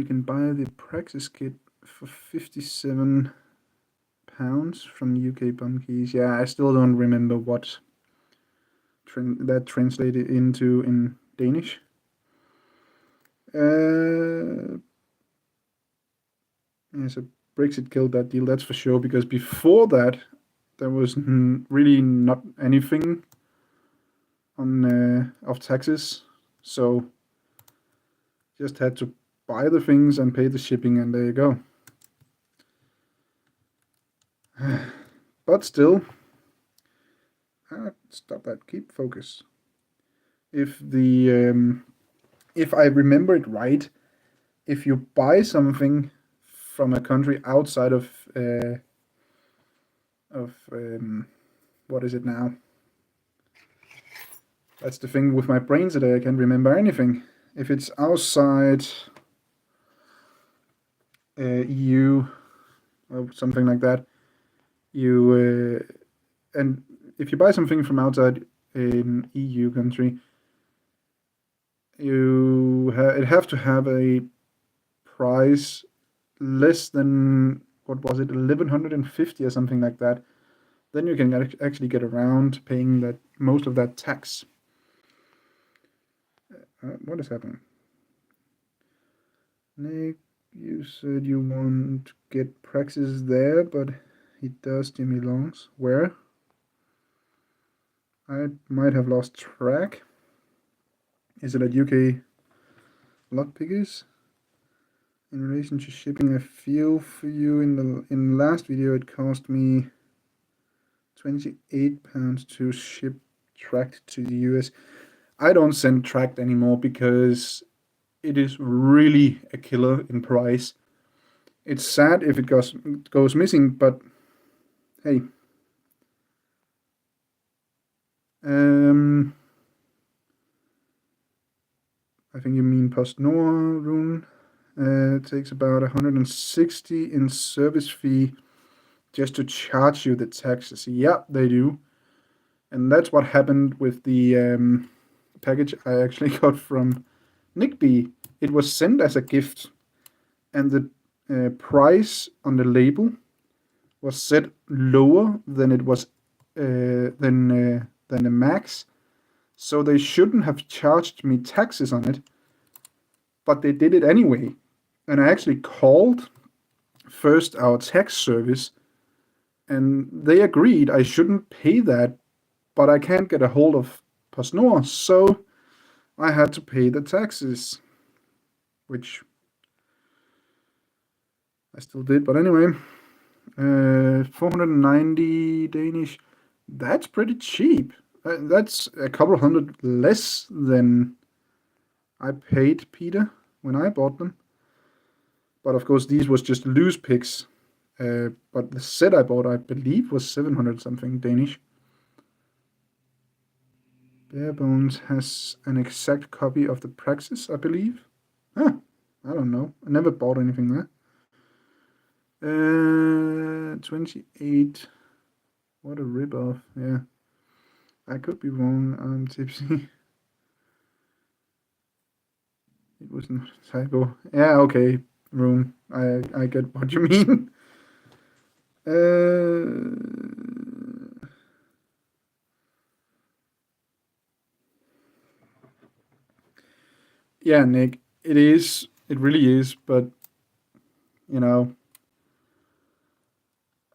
can buy the Praxis kit for £57 from UK Bum Keys. Yeah, I still don't remember what that translated into in Danish. Yeah, so Brexit killed that deal, that's for sure, because before that, there was really not anything on of taxes. So just had to buy the things and pay the shipping, and there you go. But still, stop that. Keep focus. If I remember it right, if you buy something from a country outside of what is it now? That's the thing with my brain today. I can't remember anything. If it's outside EU or something like that, you and if you buy something from outside an EU country, it have to have a price less than, what was it, 1150 or something like that. Then you can actually get around paying that most of that tax. What is happening? Nick, you said you want to get Praxis there, but he does Jimmy Longs. Where? I might have lost track. Is it at UK Lockpickers? In relation to shipping, I feel for you. In the last video, it cost me £28 to ship tracked to the US. I don't send tracked anymore because it is really a killer in price. It's sad if it goes missing, but hey. I think you mean PostNord, Rune. It takes about 160 in service fee just to charge you the taxes. Yeah, they do. And that's what happened with the package I actually got from Nickbee. It was sent as a gift, and the price on the label was set lower than it was than the max. So they shouldn't have charged me taxes on it, but they did it anyway. And I actually called first our tax service, and they agreed I shouldn't pay that, but I can't get a hold of PostNord, so I had to pay the taxes, which I still did. But anyway, 490 Danish. That's pretty cheap. That's a couple hundred less than I paid Peter when I bought them. But of course, these was just loose picks. But the set I bought, I believe, was 700 something Danish. Barebones has an exact copy of the Praxis, I believe. Huh, I don't know. I never bought anything there. 28. What a ripoff. Yeah. I could be wrong. I'm tipsy. It was not a typo. Yeah, okay. Room. I get what you mean. Yeah, Nick. It is. It really is. But, you know,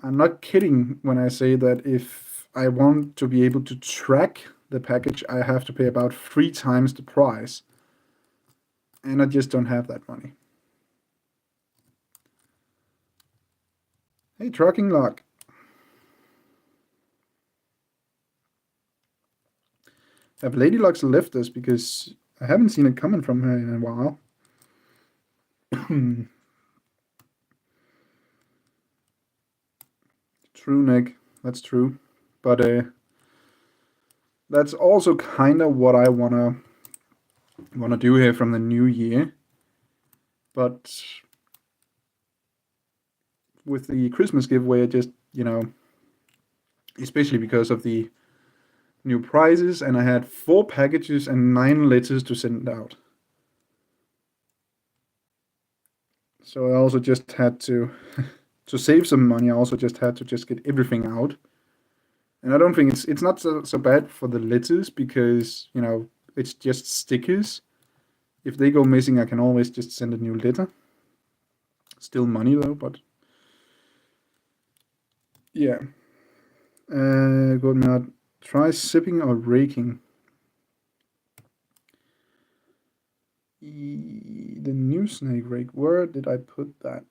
I'm not kidding when I say that if I want to be able to track the package, I have to pay about 3 times the price. And I just don't have that money. Hey, Trucking Lock. Have Lady Luck's left us because I haven't seen it coming from her in a while. True, Nick. That's true. But that's also kind of what I wanna do here from the new year. But with the Christmas giveaway, I just especially because of the new prizes, and I had 4 packages and 9 letters to send out. So I also just had to save some money. I also just had to just get everything out. And I don't think it's not so bad for the letters because it's just stickers. If they go missing, I can always just send a new letter. Still money though, but yeah. Good man. Try sipping or raking. The new snake rake. Where did I put that?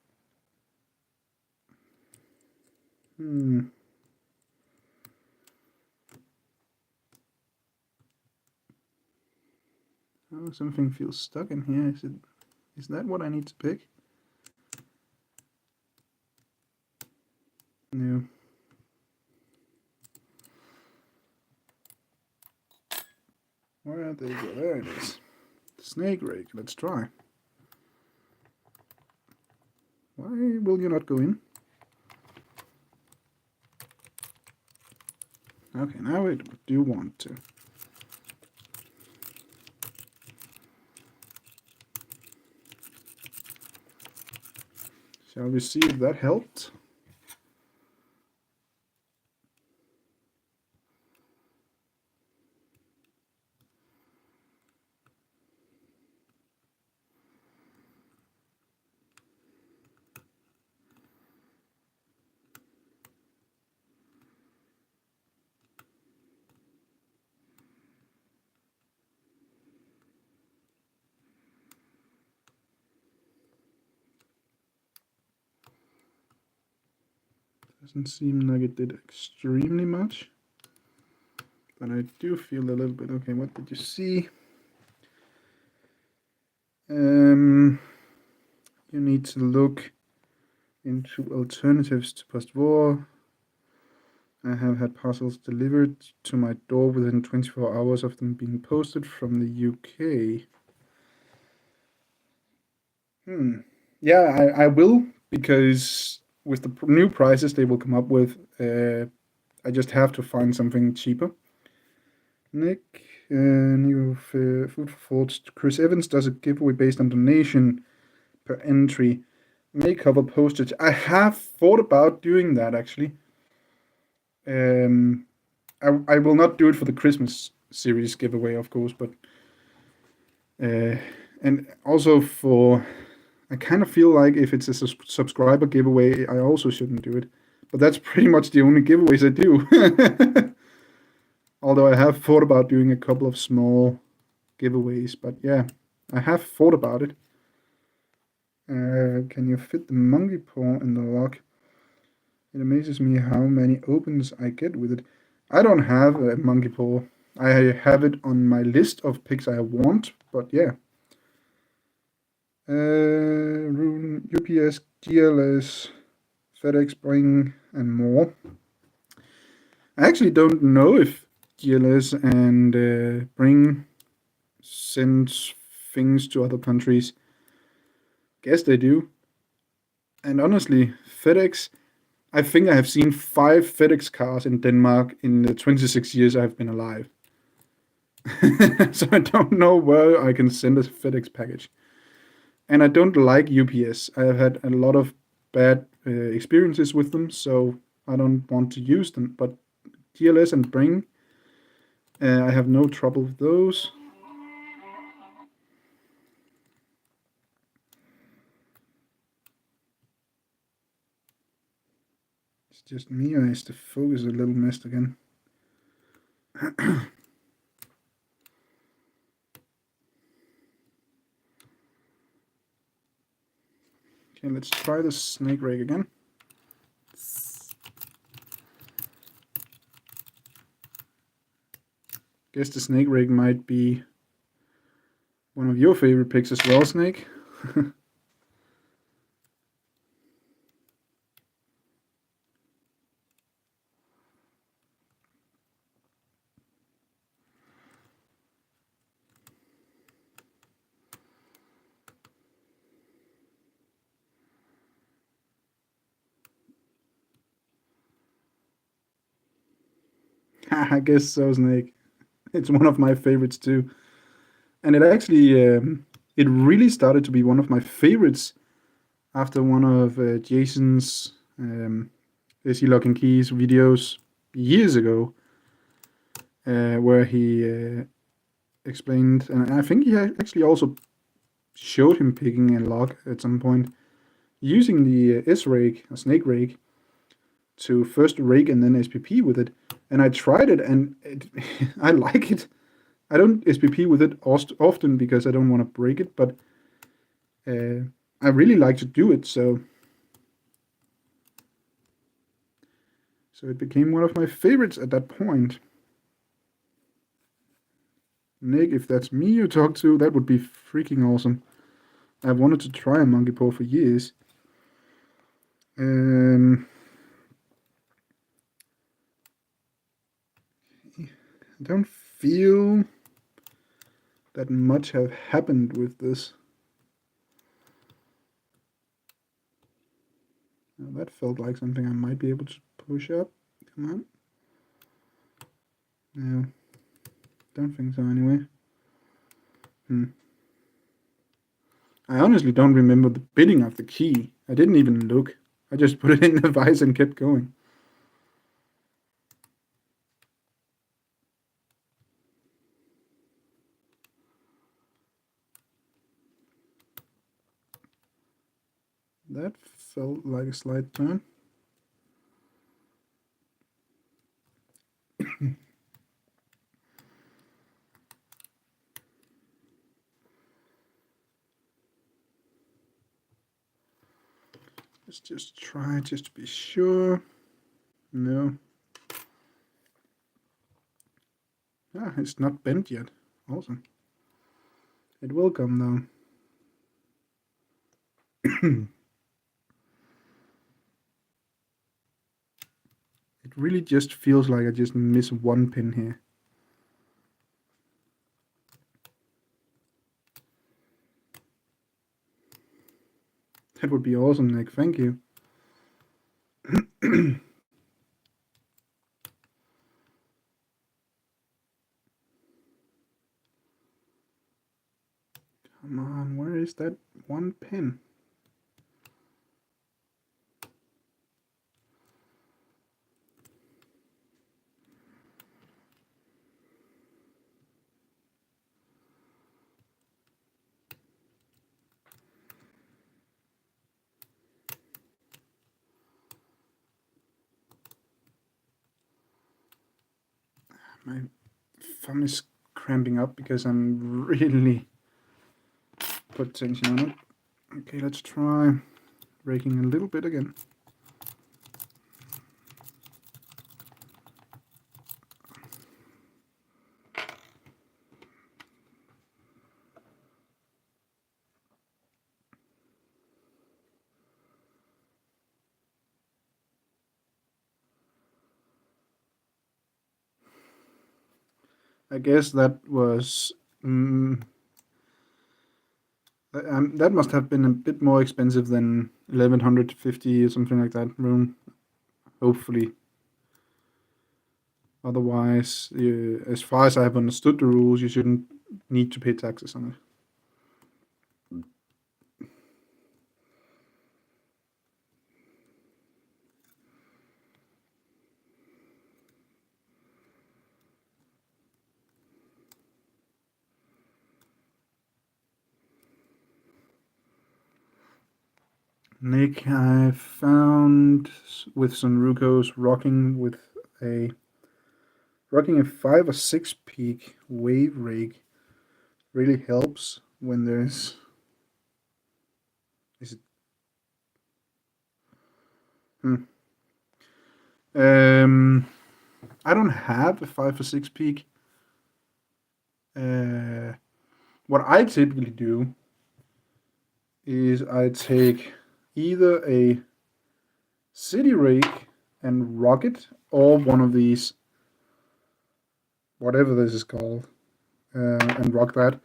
Oh, something feels stuck in here. Is that what I need to pick? No. Where did they go? There it is. Snake rake. Let's try. Why will you not go in? Okay, now it do want to. Shall we see if that helped? Doesn't seem like it did extremely much. But I do feel a little bit. Okay, what did you see? You need to look into alternatives to post-war. I have had parcels delivered to my door within 24 hours of them being posted from the UK. Yeah, I will, because with the new prices they will come up with, I just have to find something cheaper. Nick, new Food for Thought. Chris Evans does a giveaway based on donation per entry. May cover postage. I have thought about doing that actually. I will not do it for the Christmas series giveaway, of course, but and also I kind of feel like if it's a subscriber giveaway, I also shouldn't do it. But that's pretty much the only giveaways I do. Although I have thought about doing a couple of small giveaways, but yeah, I have thought about it. Can you fit the monkey paw in the lock? It amazes me how many opens I get with it. I don't have a monkey paw. I have it on my list of picks I want, but yeah. Rune, UPS, GLS, FedEx, Bring, and more. I actually don't know if GLS and Bring sends things to other countries. Guess they do. And honestly, FedEx, I think I have seen 5 FedEx cars in Denmark in the 26 years I've been alive. So I don't know where I can send a FedEx package. And I don't like UPS. I have had a lot of bad experiences with them, so I don't want to use them. But GLS and Bring, I have no trouble with those. It's just me, or is the focus a little messed again? Okay, let's try the snake rake again. Guess the snake rake might be one of your favorite picks as well, Snake. I guess so, Snake. It's one of my favorites too. And it actually, it really started to be one of my favorites after one of Jason's SE Lock and Keys videos years ago, where he explained, and I think he actually also showed him picking a lock at some point, using the S rake, a snake rake, to first rake and then SPP with it. And I tried it, and I like it. I don't SPP with it often because I don't want to break it, but I really like to do it. So it became one of my favorites at that point. Nick, if that's me you talk to, that would be freaking awesome. I've wanted to try a monkey paw for years. I don't feel that much have happened with this. Now that felt like something I might be able to push up. Come on. No. Don't think so anyway. I honestly don't remember the bidding of the key. I didn't even look. I just put it in the vise and kept going. That felt like a slight turn. Let's just try just to be sure. No. Ah, it's not bent yet. Awesome. It will come though. It really just feels like I just miss one pin here. That would be awesome, Nick. Thank you. Come on, where is that one pin? My thumb is cramping up because I'm really put tension on it. Okay, let's try raking a little bit again. I guess that was that must have been a bit more expensive than 1150 or something like that rune. Hopefully. Otherwise, as far as I have understood the rules, you shouldn't need to pay taxes on it. Nick, I found with some Rukos rocking a 5 or 6 peak wave rig really helps when there's is it I don't have a 5 or 6 peak. What I typically do is I take either a city rake and rocket or one of these, whatever this is called, and rock that,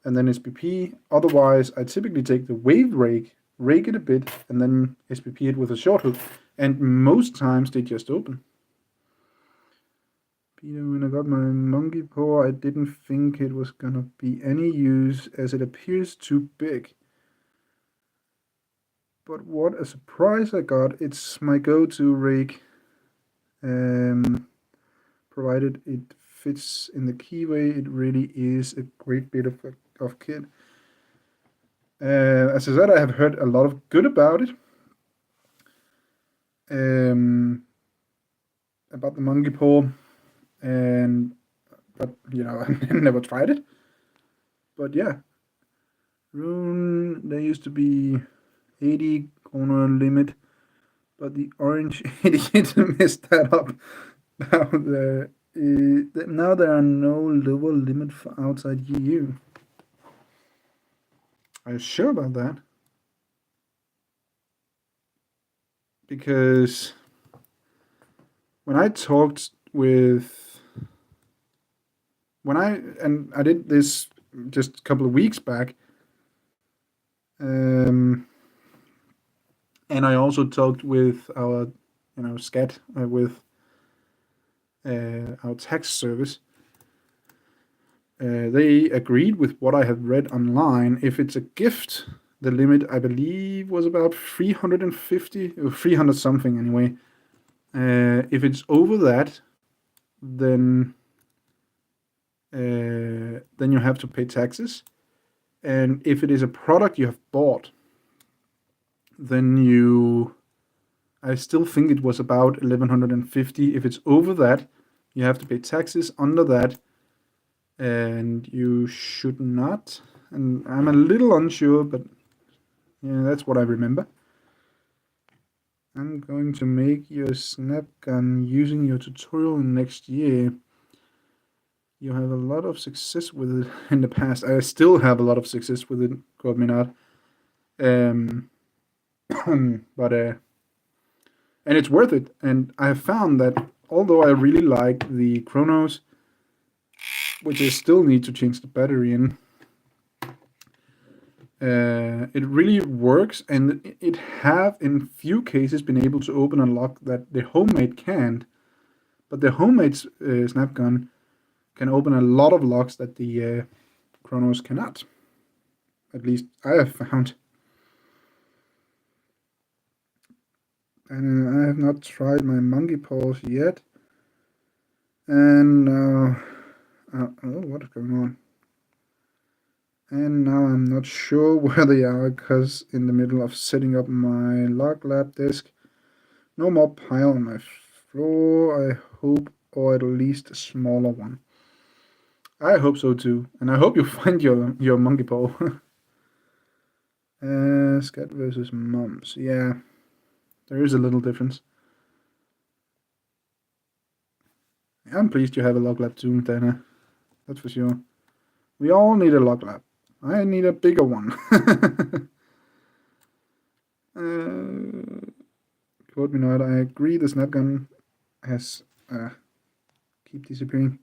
and then SPP. Otherwise, I typically take the wave rake, rake it a bit, and then SPP it with a short hook, and most times they just open. Peter, when I got my monkey paw, I didn't think it was gonna be any use as it appears too big. But what a surprise I got. It's my go-to rake. Provided it fits in the keyway, it really is a great bit of kit. As I said, I have heard a lot of good about it. About the monkey paw, but I never tried it. But yeah, rune, there used to be 80 corner limit, but the orange idiot messed that up. Now there are no lower limit for outside EU. Are you sure about that? Because when I talked with I did this just a couple of weeks back, and I also talked with our SCAT with our tax service. They agreed with what I had read online. If it's a gift, the limit I believe was about 350 or 300 something anyway. If it's over that, then you have to pay taxes. And if it is a product you have bought, then I still think it was about 1150. If it's over that, you have to pay taxes. Under that, and you should not. And I'm a little unsure, but yeah, that's what I remember. I'm going to make your snap gun using your tutorial next year. You have a lot of success with it in the past. I still have a lot of success with it, quote me not. But and it's worth it. And I have found that although I really like the Chronos, which I still need to change the battery in, it really works, and it have in few cases been able to open a lock that the homemade can't. But the homemade snap gun can open a lot of locks that the Chronos cannot. At least I have found. And I have not tried my monkey paws yet. And oh, what is going on? And now I'm not sure where they are, because in the middle of setting up my log lab disk. No more pile on my floor, I hope, or at least a smaller one. I hope so too, and I hope you find your monkey paw. Scat versus mums. Yeah, there is a little difference. I'm pleased you have a log lab too, Dana. That's for sure. We all need a log lab. I need a bigger one. Quote me not, I agree the snap gun has keep disappearing.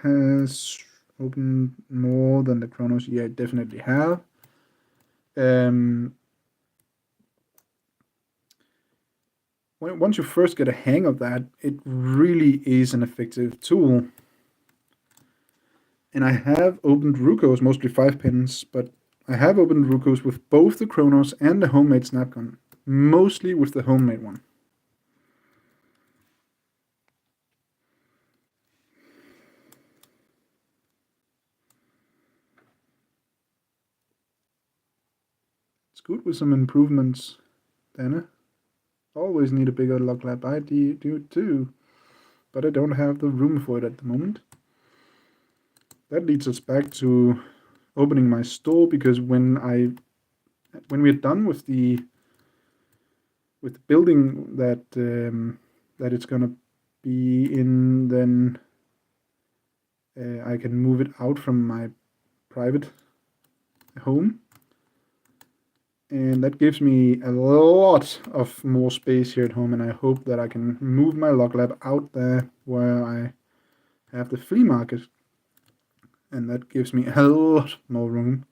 has opened more than the Chronos. Yeah, it definitely have. Um, once you first get a hang of that, it really is an effective tool. And I have opened Rukos, mostly 5 pins, but I have opened Rukos with both the Chronos and the homemade snap gun. Mostly with the homemade one. It's good with some improvements, Dana. Always need a bigger log lab. I do too, but I don't have the room for it at the moment. That leads us back to opening my store, because when we're done with the building that that it's gonna be in, then I can move it out from my private home, and that gives me a lot of more space here at home, and I hope that I can move my log lab out there where I have the flea market, and that gives me a lot more room.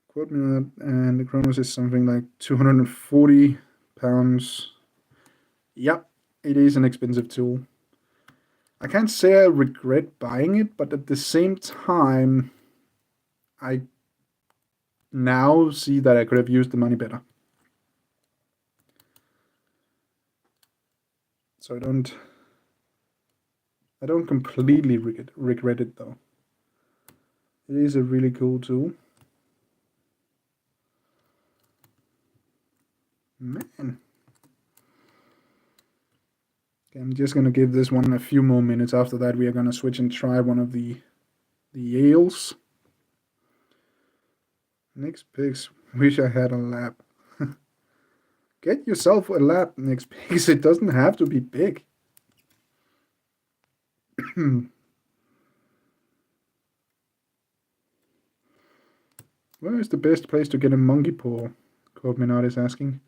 Quote me on that, and the Chronos is something like 240 pounds. Yep, it is an expensive tool. I can't say I regret buying it, but at the same time, I now see that I could have used the money better. So I don't completely regret it though. It is a really cool tool. Man. Okay, I'm just gonna give this one a few more minutes. After that, we are gonna switch and try one of the Yales. Next Pigs. Wish I had a lab. Get yourself a lab, Next Pigs. It doesn't have to be big. Where is the best place to get a monkey paw? Corbminard is asking.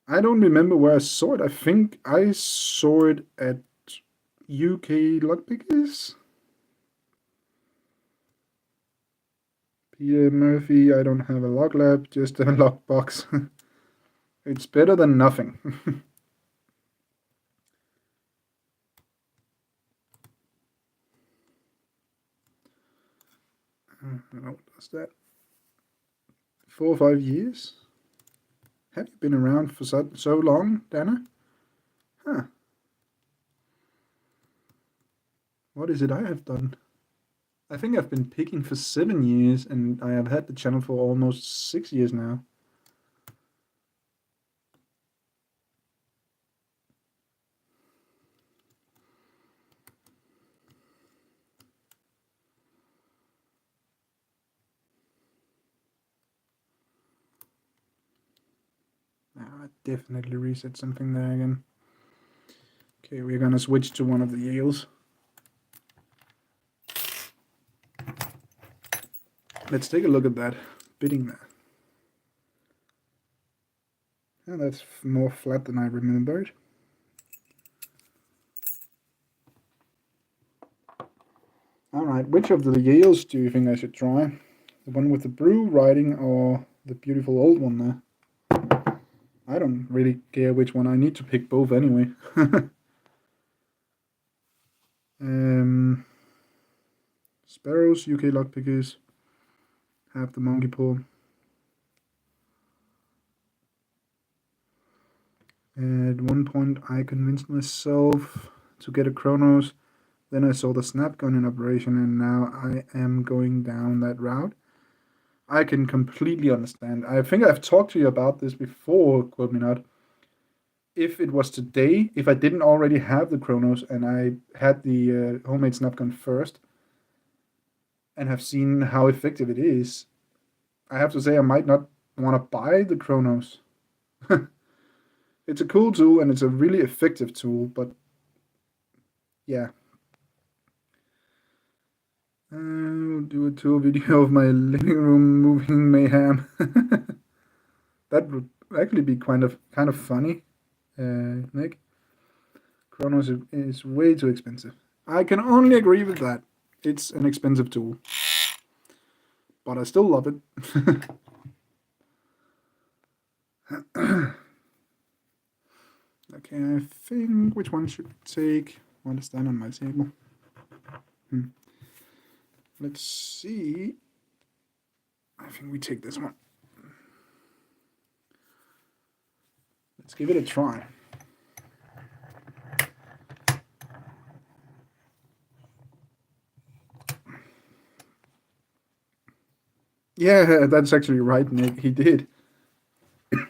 I don't remember where I saw it. I think I saw it at UK Lockpickers. Peter Murphy, I don't have a log lab, just a log box. It's better than nothing. What was that? 4 or 5 years? Have you been around for so long, Dana? Huh. What is it I have done? I think I've been picking for 7 years, and I have had the channel for almost 6 years now. I definitely reset something there again. Okay, we're gonna switch to one of the Yales. Let's take a look at that bidding there. Yeah, that's more flat than I remembered. Alright, which of the Yales do you think I should try? The one with the brew riding or the beautiful old one there? I don't really care which one. I need to pick both anyway. Sparrows, UK lockpickers, have the monkey paw. At one point, I convinced myself to get a Chronos. Then I saw the snap gun in operation, and now I am going down that route. I can completely understand. I think I've talked to you about this before, quote me not. If it was today, if I didn't already have the Chronos and I had the homemade snap gun first and have seen how effective it is, I have to say I might not want to buy the Chronos. It's a cool tool and it's a really effective tool, but yeah. I'll do a tour video of my living room moving mayhem. That would actually be kind of funny, Nick. Chronos is way too expensive. I can only agree with that. It's an expensive tool, but I still love it. Okay, I think which one should take? What is that on my table? Let's see. I think we take this one. Let's give it a try. Yeah, that's actually right, Nick. He did.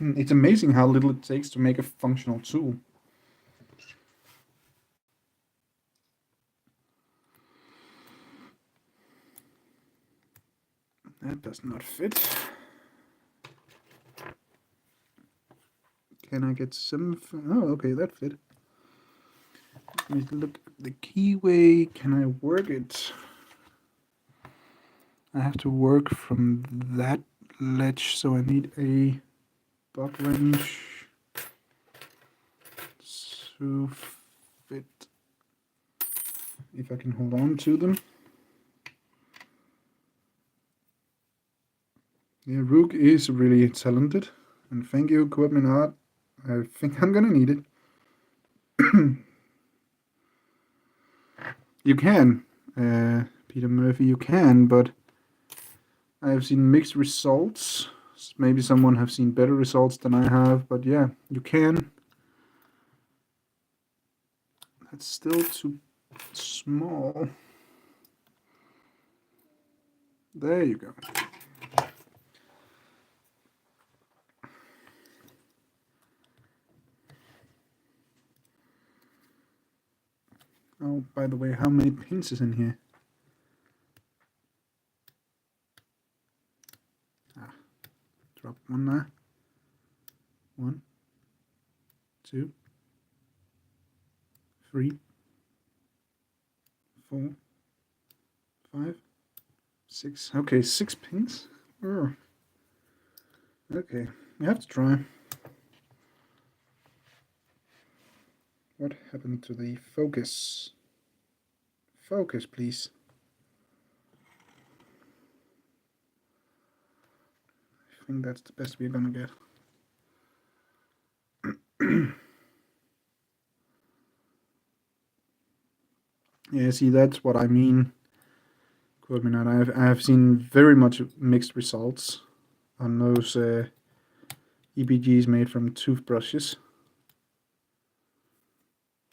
It's amazing how little it takes to make a functional tool. That does not fit. Can I get some? Oh, okay, that fit. Let me look at the keyway. Can I work it? I have to work from that ledge, so I need a butt wrench to fit. If I can hold on to them. Yeah, Rook is really talented. And thank you, Equipment Art. I think I'm gonna need it. You can, Peter Murphy, you can, but I have seen mixed results. Maybe someone have seen better results than I have, but yeah, you can. That's still too small. There you go. Oh, by the way, how many pins is in here? Drop one there. 1, 2, 3, 4, 5, 6. Okay, 6 pins. Okay, we have to try. What happened to the focus? Focus, please. I think that's the best we're gonna get. Yeah, see, that's what I mean. I have seen very much mixed results on those EBGs made from toothbrushes.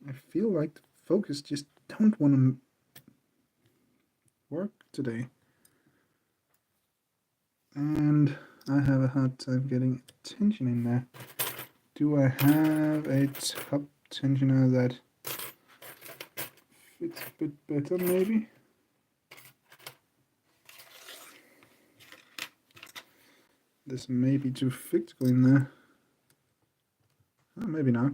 I feel like the focus just don't want to work today. And I have a hard time getting tension in there. Do I have a top tensioner that fits a bit better, maybe? This may be too thick to go in there. Oh, maybe not.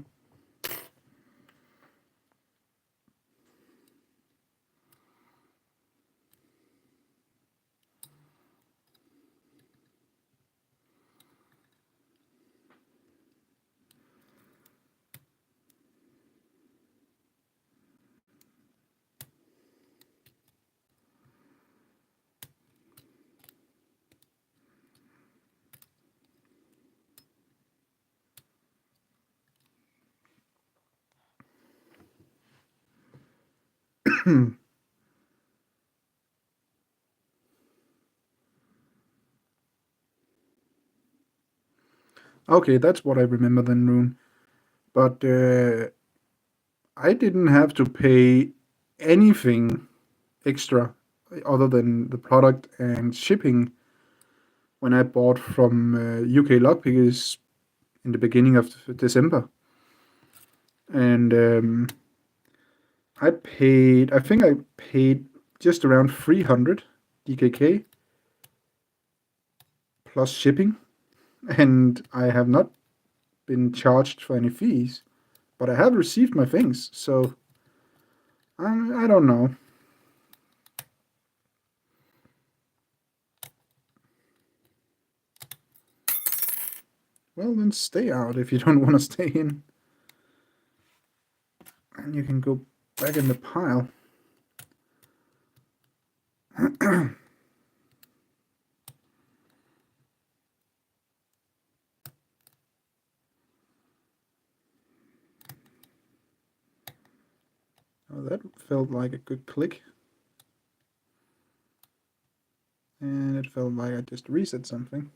Okay, that's what I remember then, Rune. But I didn't have to pay anything extra other than the product and shipping when I bought from UK Lockpickers in the beginning of December. And I think I paid just around 300 DKK plus shipping, and I have not been charged for any fees, but I have received my things, so I don't know. Well, then stay out if you don't want to stay in. And you can go back in the pile. Oh, that felt like a good click. And it felt like I just reset something.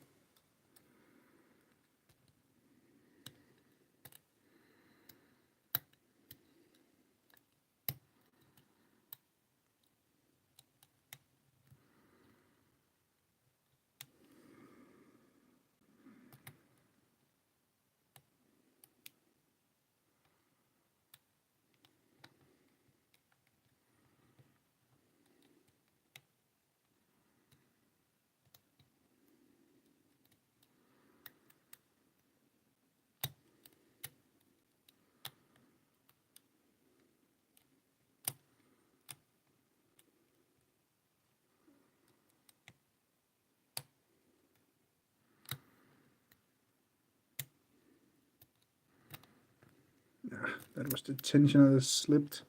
That was the tension that slipped.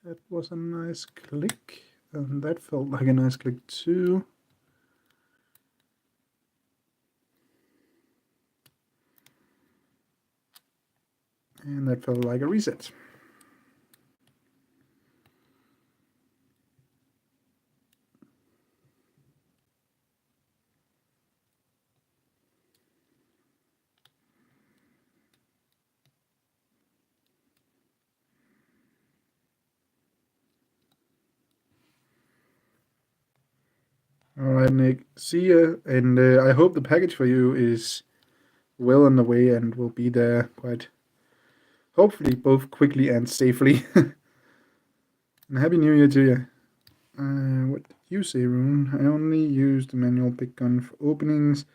That was a nice click, and that felt like a nice click too. And that felt like a reset. All right, Nick. See ya. And I hope the package for you is well on the way and will be there quite, hopefully, both quickly and safely. And Happy New Year to you. What did you say, Rune? I only use the manual pick gun for openings.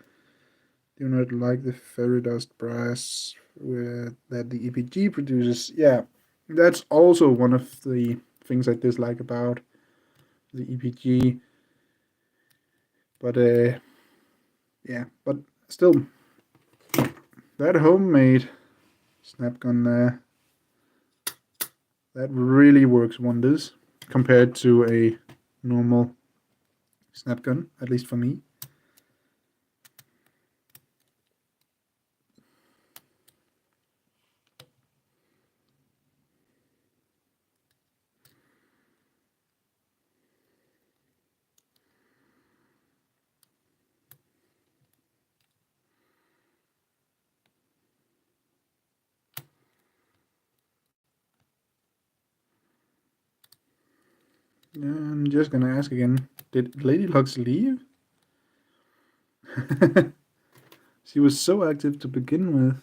Do not like the fairy dust brass that the EPG produces. Yeah, that's also one of the things I dislike about the EPG. But yeah, but still, that homemade snap gun there, that really works wonders compared to a normal snap gun, at least for me. I'm just gonna ask again, did Lady Lux leave? She was so active to begin with.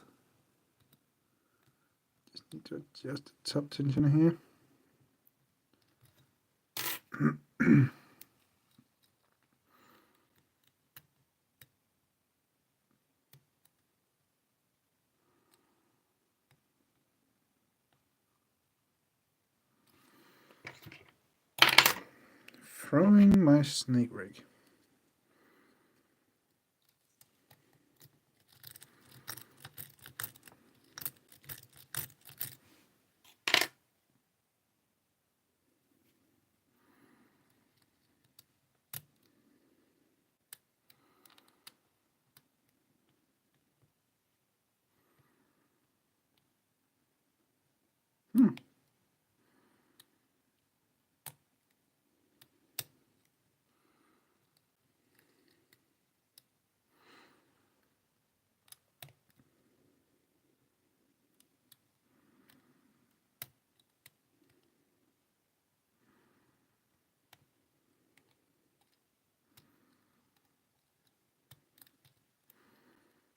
Just need to adjust the top tension here. Throwing my snake rig.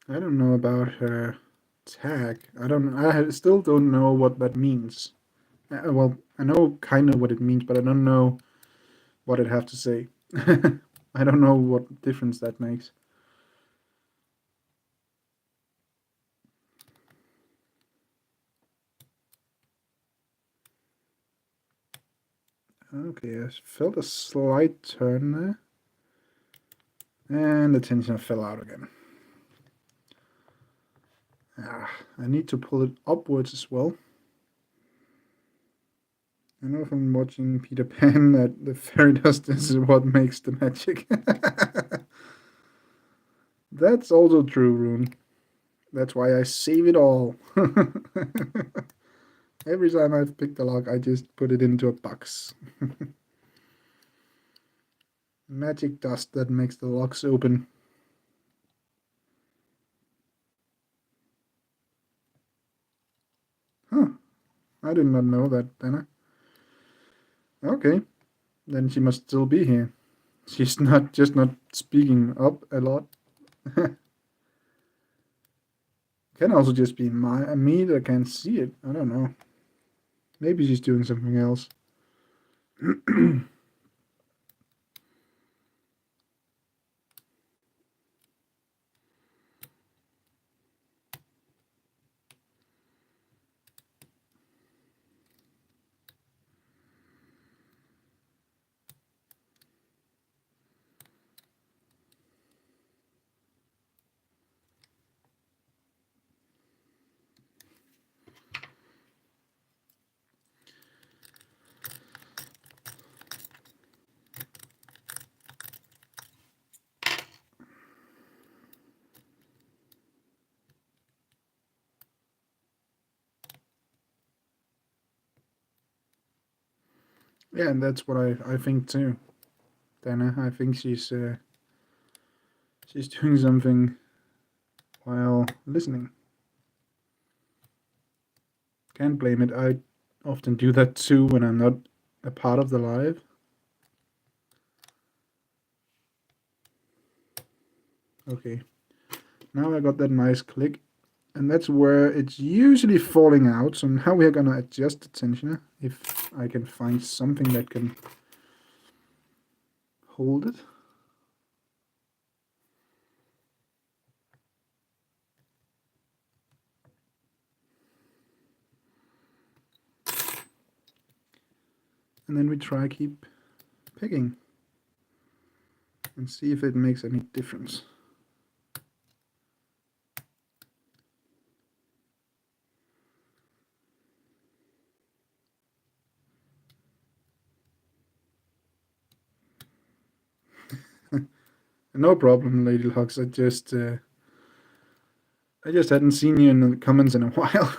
I don't know about her tag. I still don't know what that means. Well, I know kind of what it means, but I don't know what it have to say. I don't know what difference that makes. Okay, I felt a slight turn there. And the tensioner fell out again. I need to pull it upwards as well. I know from watching Peter Pan that the fairy dust is what makes the magic. That's also true, Rune. That's why I save it all. Every time I've picked a lock, I just put it into a box. Magic dust that makes the locks open. Huh. I did not know that, Dana. Okay. Then she must still be here. She's not just not speaking up a lot. Can also just be me that can't see it. I don't know. Maybe she's doing something else. Yeah, and that's what I think too. Dana, I think she's doing something while listening. Can't blame it. I often do that too when I'm not a part of the live. Okay. Now I got that nice click. And that's where it's usually falling out. So now we're gonna adjust the tensioner if I can find something that can hold it. And then we try keep picking and see if it makes any difference. No problem, Lady Lux. I just hadn't seen you in the comments in a while.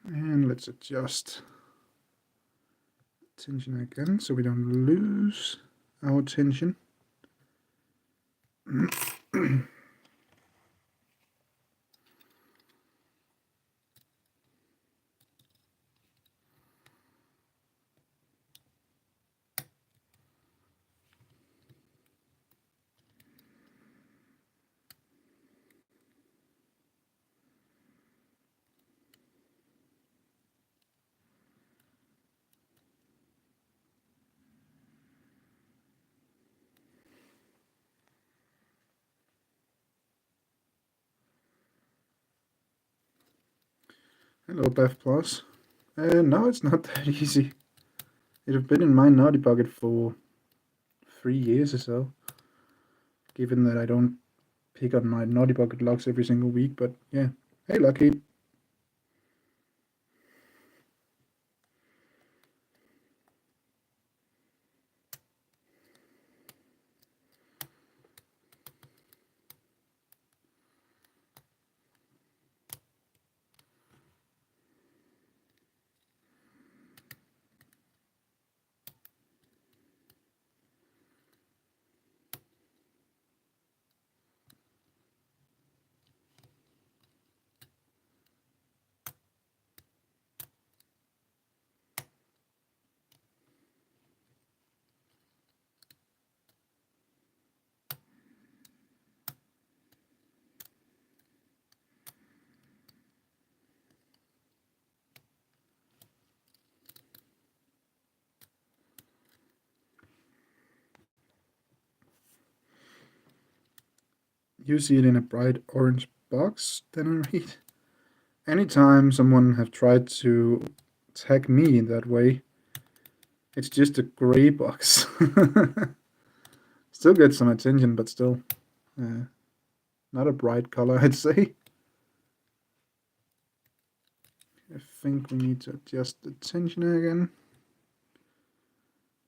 And let's adjust tension again so we don't lose our tension. Hello, Beth Plus. No, it's not that easy. It have been in my naughty bucket for 3 years or so. Given that I don't pick on my naughty bucket locks every single week, but yeah. Hey, Lucky. You see it in a bright orange box, then I read. Anytime someone have tried to tag me in that way, it's just a gray box. Still gets some attention, but still not a bright color, I'd say. I think we need to adjust the tensioner again.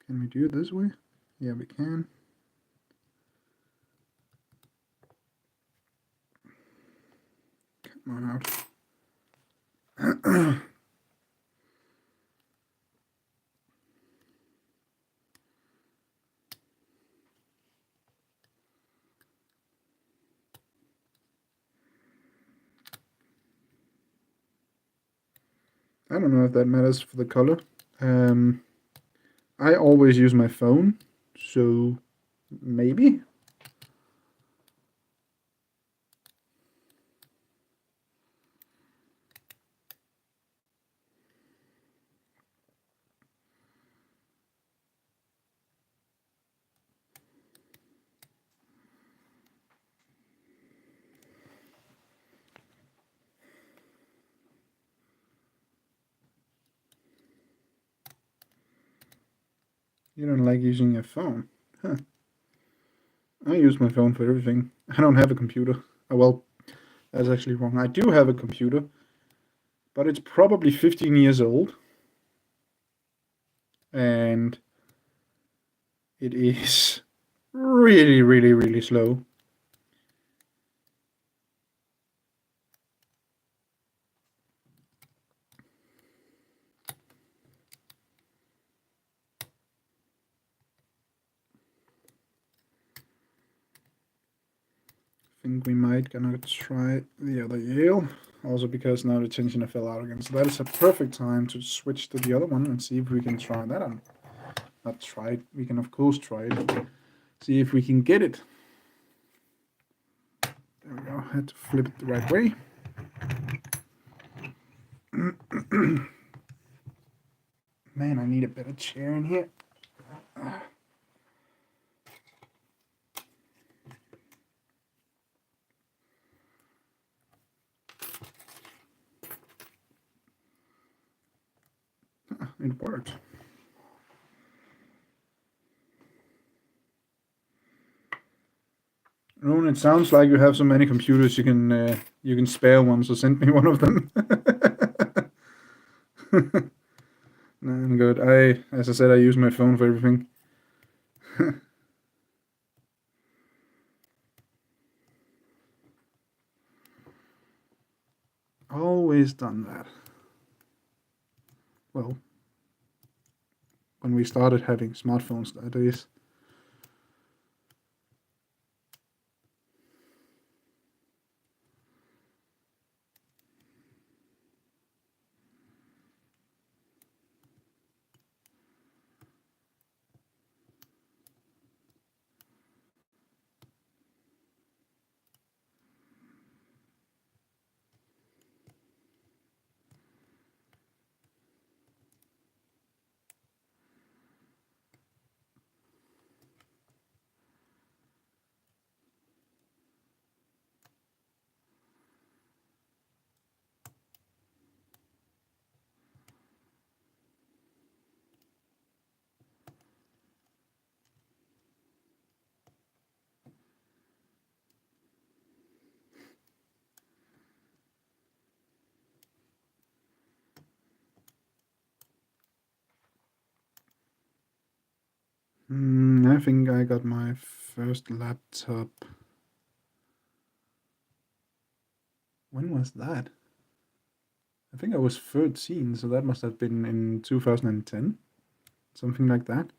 Can we do it this way? Yeah, we can. Come on out. I don't know if that matters for the color. I always use my phone, so maybe. You don't like using your phone? Huh. I use my phone for everything. I don't have a computer. Oh, well, that's actually wrong. I do have a computer, but it's probably 15 years old. And it is really, really, really slow. I think we might gonna try the other Yale. Also because now the tensioner fell out again. So that is a perfect time to switch to the other one and see if we can try that on. Not try it. We can of course try it. See if we can get it. There we go. I had to flip it the right way. Man, I need a better chair in here. It worked. Ron, it sounds like you have so many computers you can spare one, so send me one of them. No, I'm good. As I said, I use my phone for everything. Always done that. Well, when we started having smartphones, that is. I think I got my first laptop. When was that? I think I was 13, so that must have been in 2010, something like that.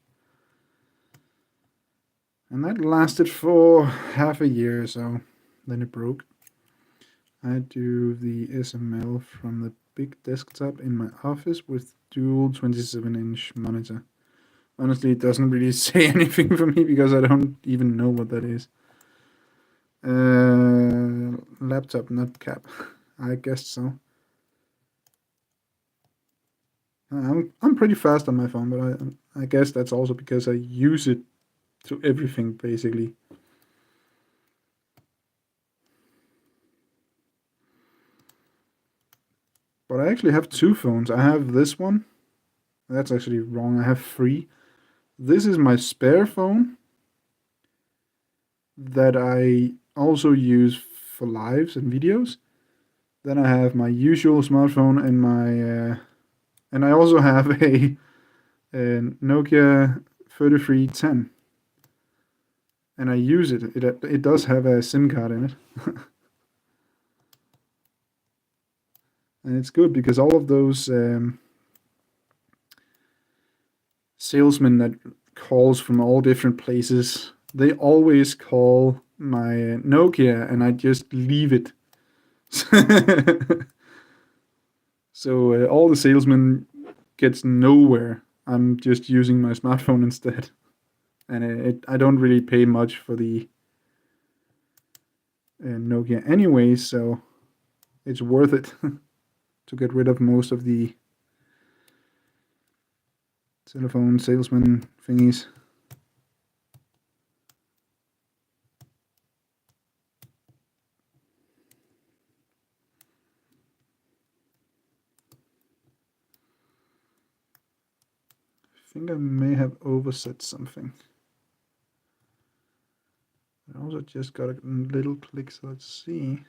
And that lasted for half a year or so. Then it broke. I do the SML from the big desktop in my office with dual 27-inch monitor. Honestly, it doesn't really say anything for me because I don't even know what that is. Laptop, not cap. I guess so. I'm pretty fast on my phone, but I guess that's also because I use it to everything basically. But I actually have two phones. I have this one. That's actually wrong. I have three. This is my spare phone that I also use for lives and videos. Then I have my usual smartphone and I also have a Nokia 3310, and I use it. It does have a SIM card in it, and it's good because all of those salesmen that calls from all different places, they always call my Nokia, and I just leave it. So all the salesmen gets nowhere. I'm just using my smartphone instead, and I don't really pay much for the Nokia anyway, so it's worth it to get rid of most of the telephone salesman thingies. I think I may have overset something. I also just got a little click, so let's see.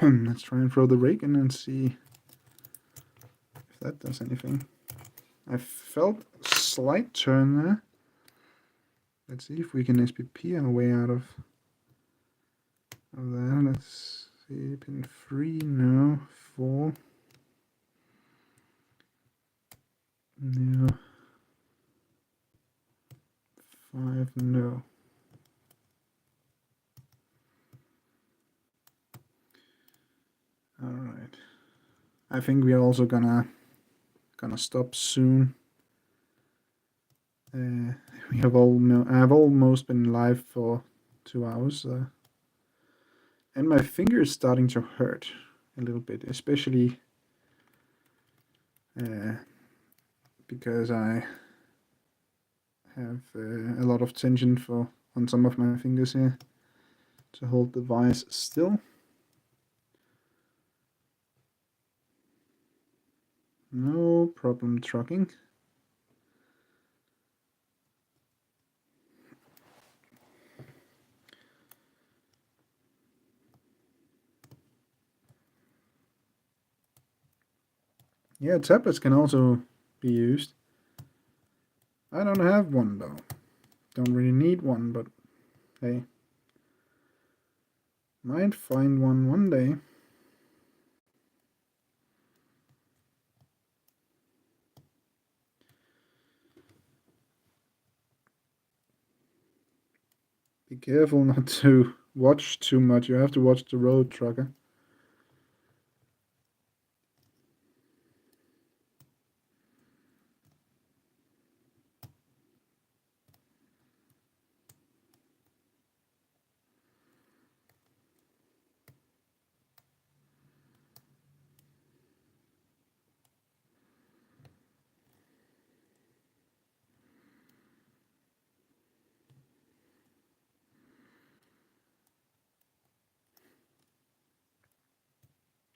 Let's try and throw the rake in and see if that does anything. I felt a slight turn there. Let's see if we can SPP our way out of that. Let's see, pin 3, no, 4. No. 5, no. Alright. I think we are also gonna stop soon. We have I've almost been live for 2 hours, and my finger is starting to hurt a little bit, especially because I have a lot of tension on some of my fingers here to hold the vise still. No problem trucking. Yeah, tablets can also be used. I don't have one though. Don't really need one, but hey. Might find one day. Be careful not to watch too much. You have to watch the road, trucker.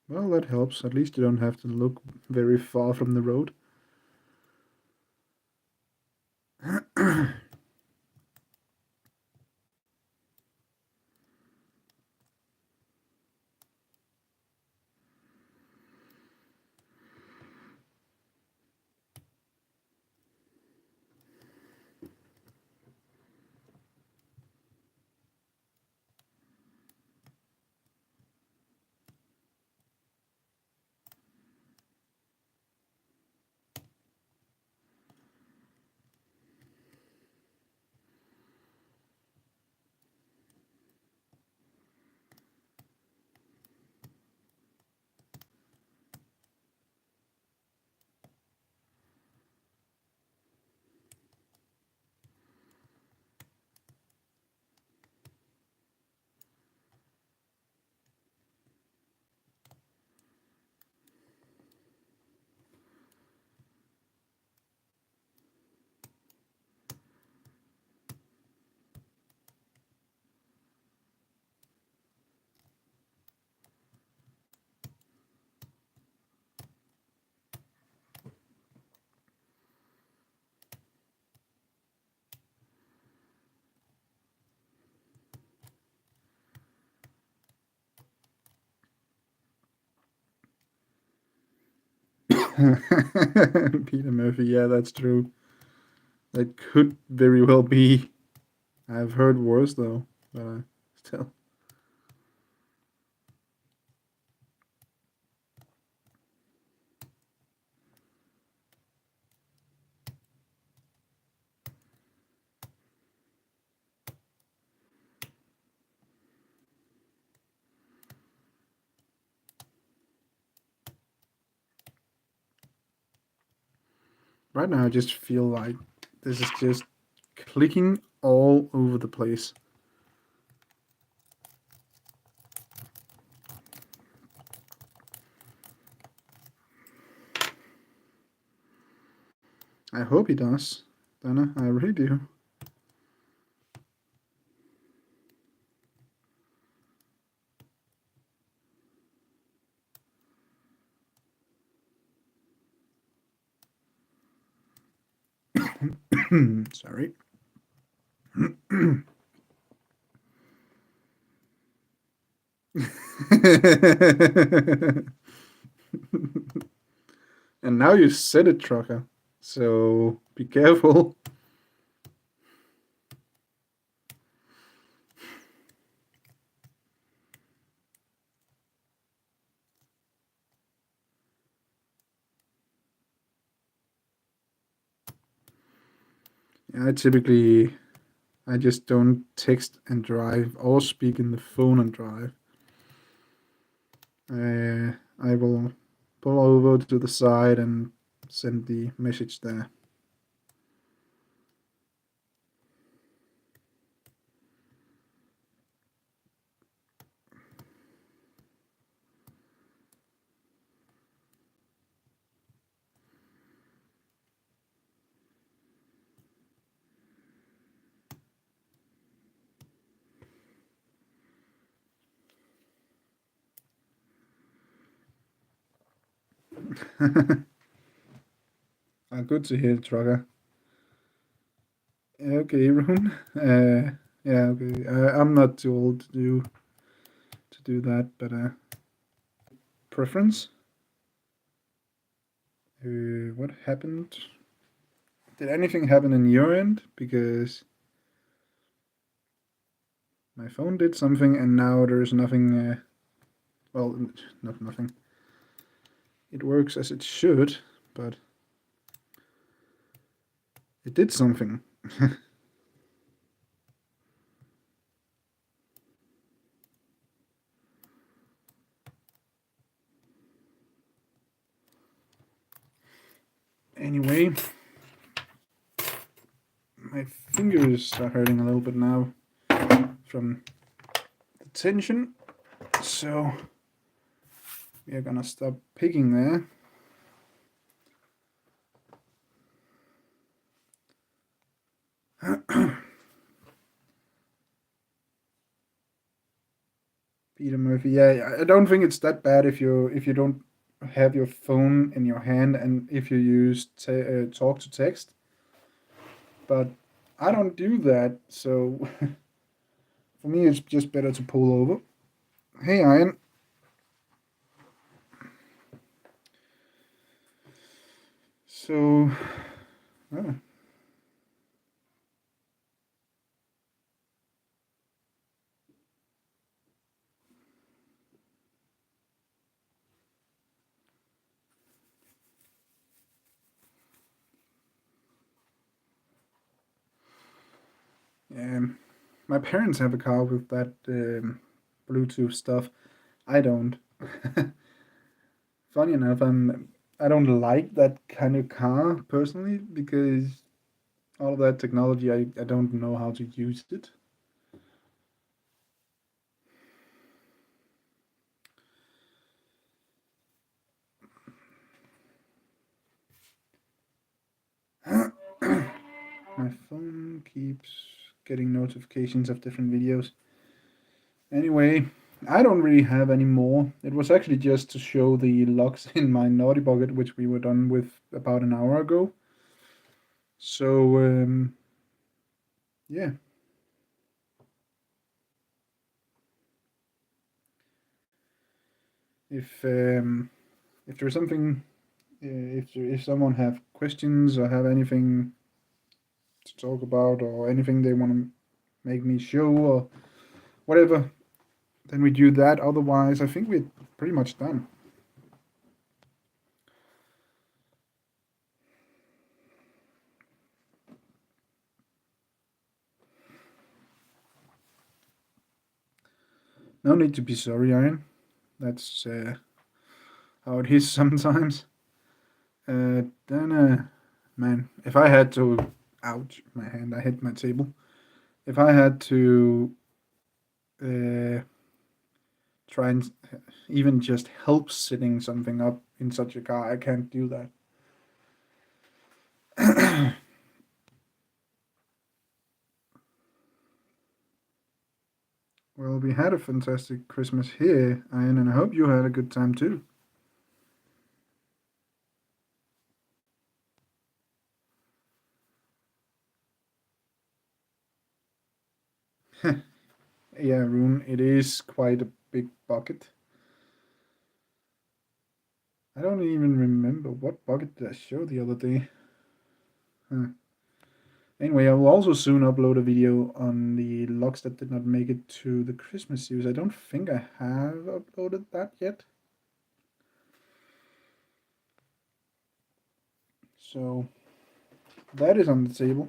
Well, that helps. At least you don't have to look very far from the road. Peter Murphy, yeah, that's true. That could very well be. I've heard worse though, but still. Right now, I just feel like this is just clicking all over the place. I hope he does, Dana. I really do. Sorry. And now you said it, trucker. So be careful. Yeah, I just don't text and drive or speak in the phone and drive. I will pull over to the side and send the message there. Good to hear, trucker. Okay, Rune. Yeah, okay. I'm not too old to do that, but preference. What happened? Did anything happen in your end? Because my phone did something, and now there's nothing. Well, not nothing. It works as it should, but it did something. Anyway, my fingers are hurting a little bit now from the tension, so we are gonna stop picking there. Peter Murphy. Yeah, I don't think it's that bad if you don't have your phone in your hand and if you use talk to text. But I don't do that, so for me it's just better to pull over. Hey, Ian. So, oh, my parents have a car with that Bluetooth stuff. I don't. Funny enough, I don't like that kind of car personally because all of that technology, I don't know how to use it. My phone keeps getting notifications of different videos. Anyway, I don't really have any more. It was actually just to show the locks in my Naughty Bucket, which we were done with about an hour ago. So, yeah. If if there's something if someone have questions or have anything to talk about or anything they want to make me show or whatever, then we do that. Otherwise, I think we're pretty much done. No need to be sorry, Iron. That's how it is sometimes. Then, man, if I had to, ouch, my hand, I hit my table. If I had to uh, try and even just help setting something up in such a car, I can't do that. Well, we had a fantastic Christmas here, Ian, and I hope you had a good time too. Yeah, Rune, it is quite a big bucket. I don't even remember what bucket did I show the other day. Huh. Anyway, I will also soon upload a video on the logs that did not make it to the Christmas series. I don't think I have uploaded that yet. So that is on the table.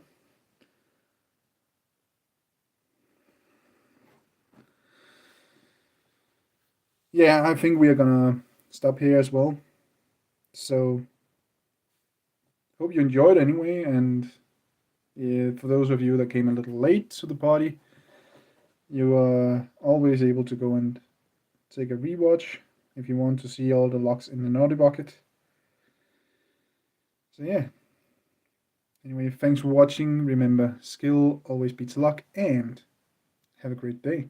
Yeah, I think we are gonna stop here as well. So hope you enjoyed anyway, and yeah, for those of you that came a little late to the party, you are always able to go and take a rewatch if you want to see all the locks in the Naughty Bucket. So yeah. Anyway, thanks for watching. Remember, skill always beats luck, and have a great day.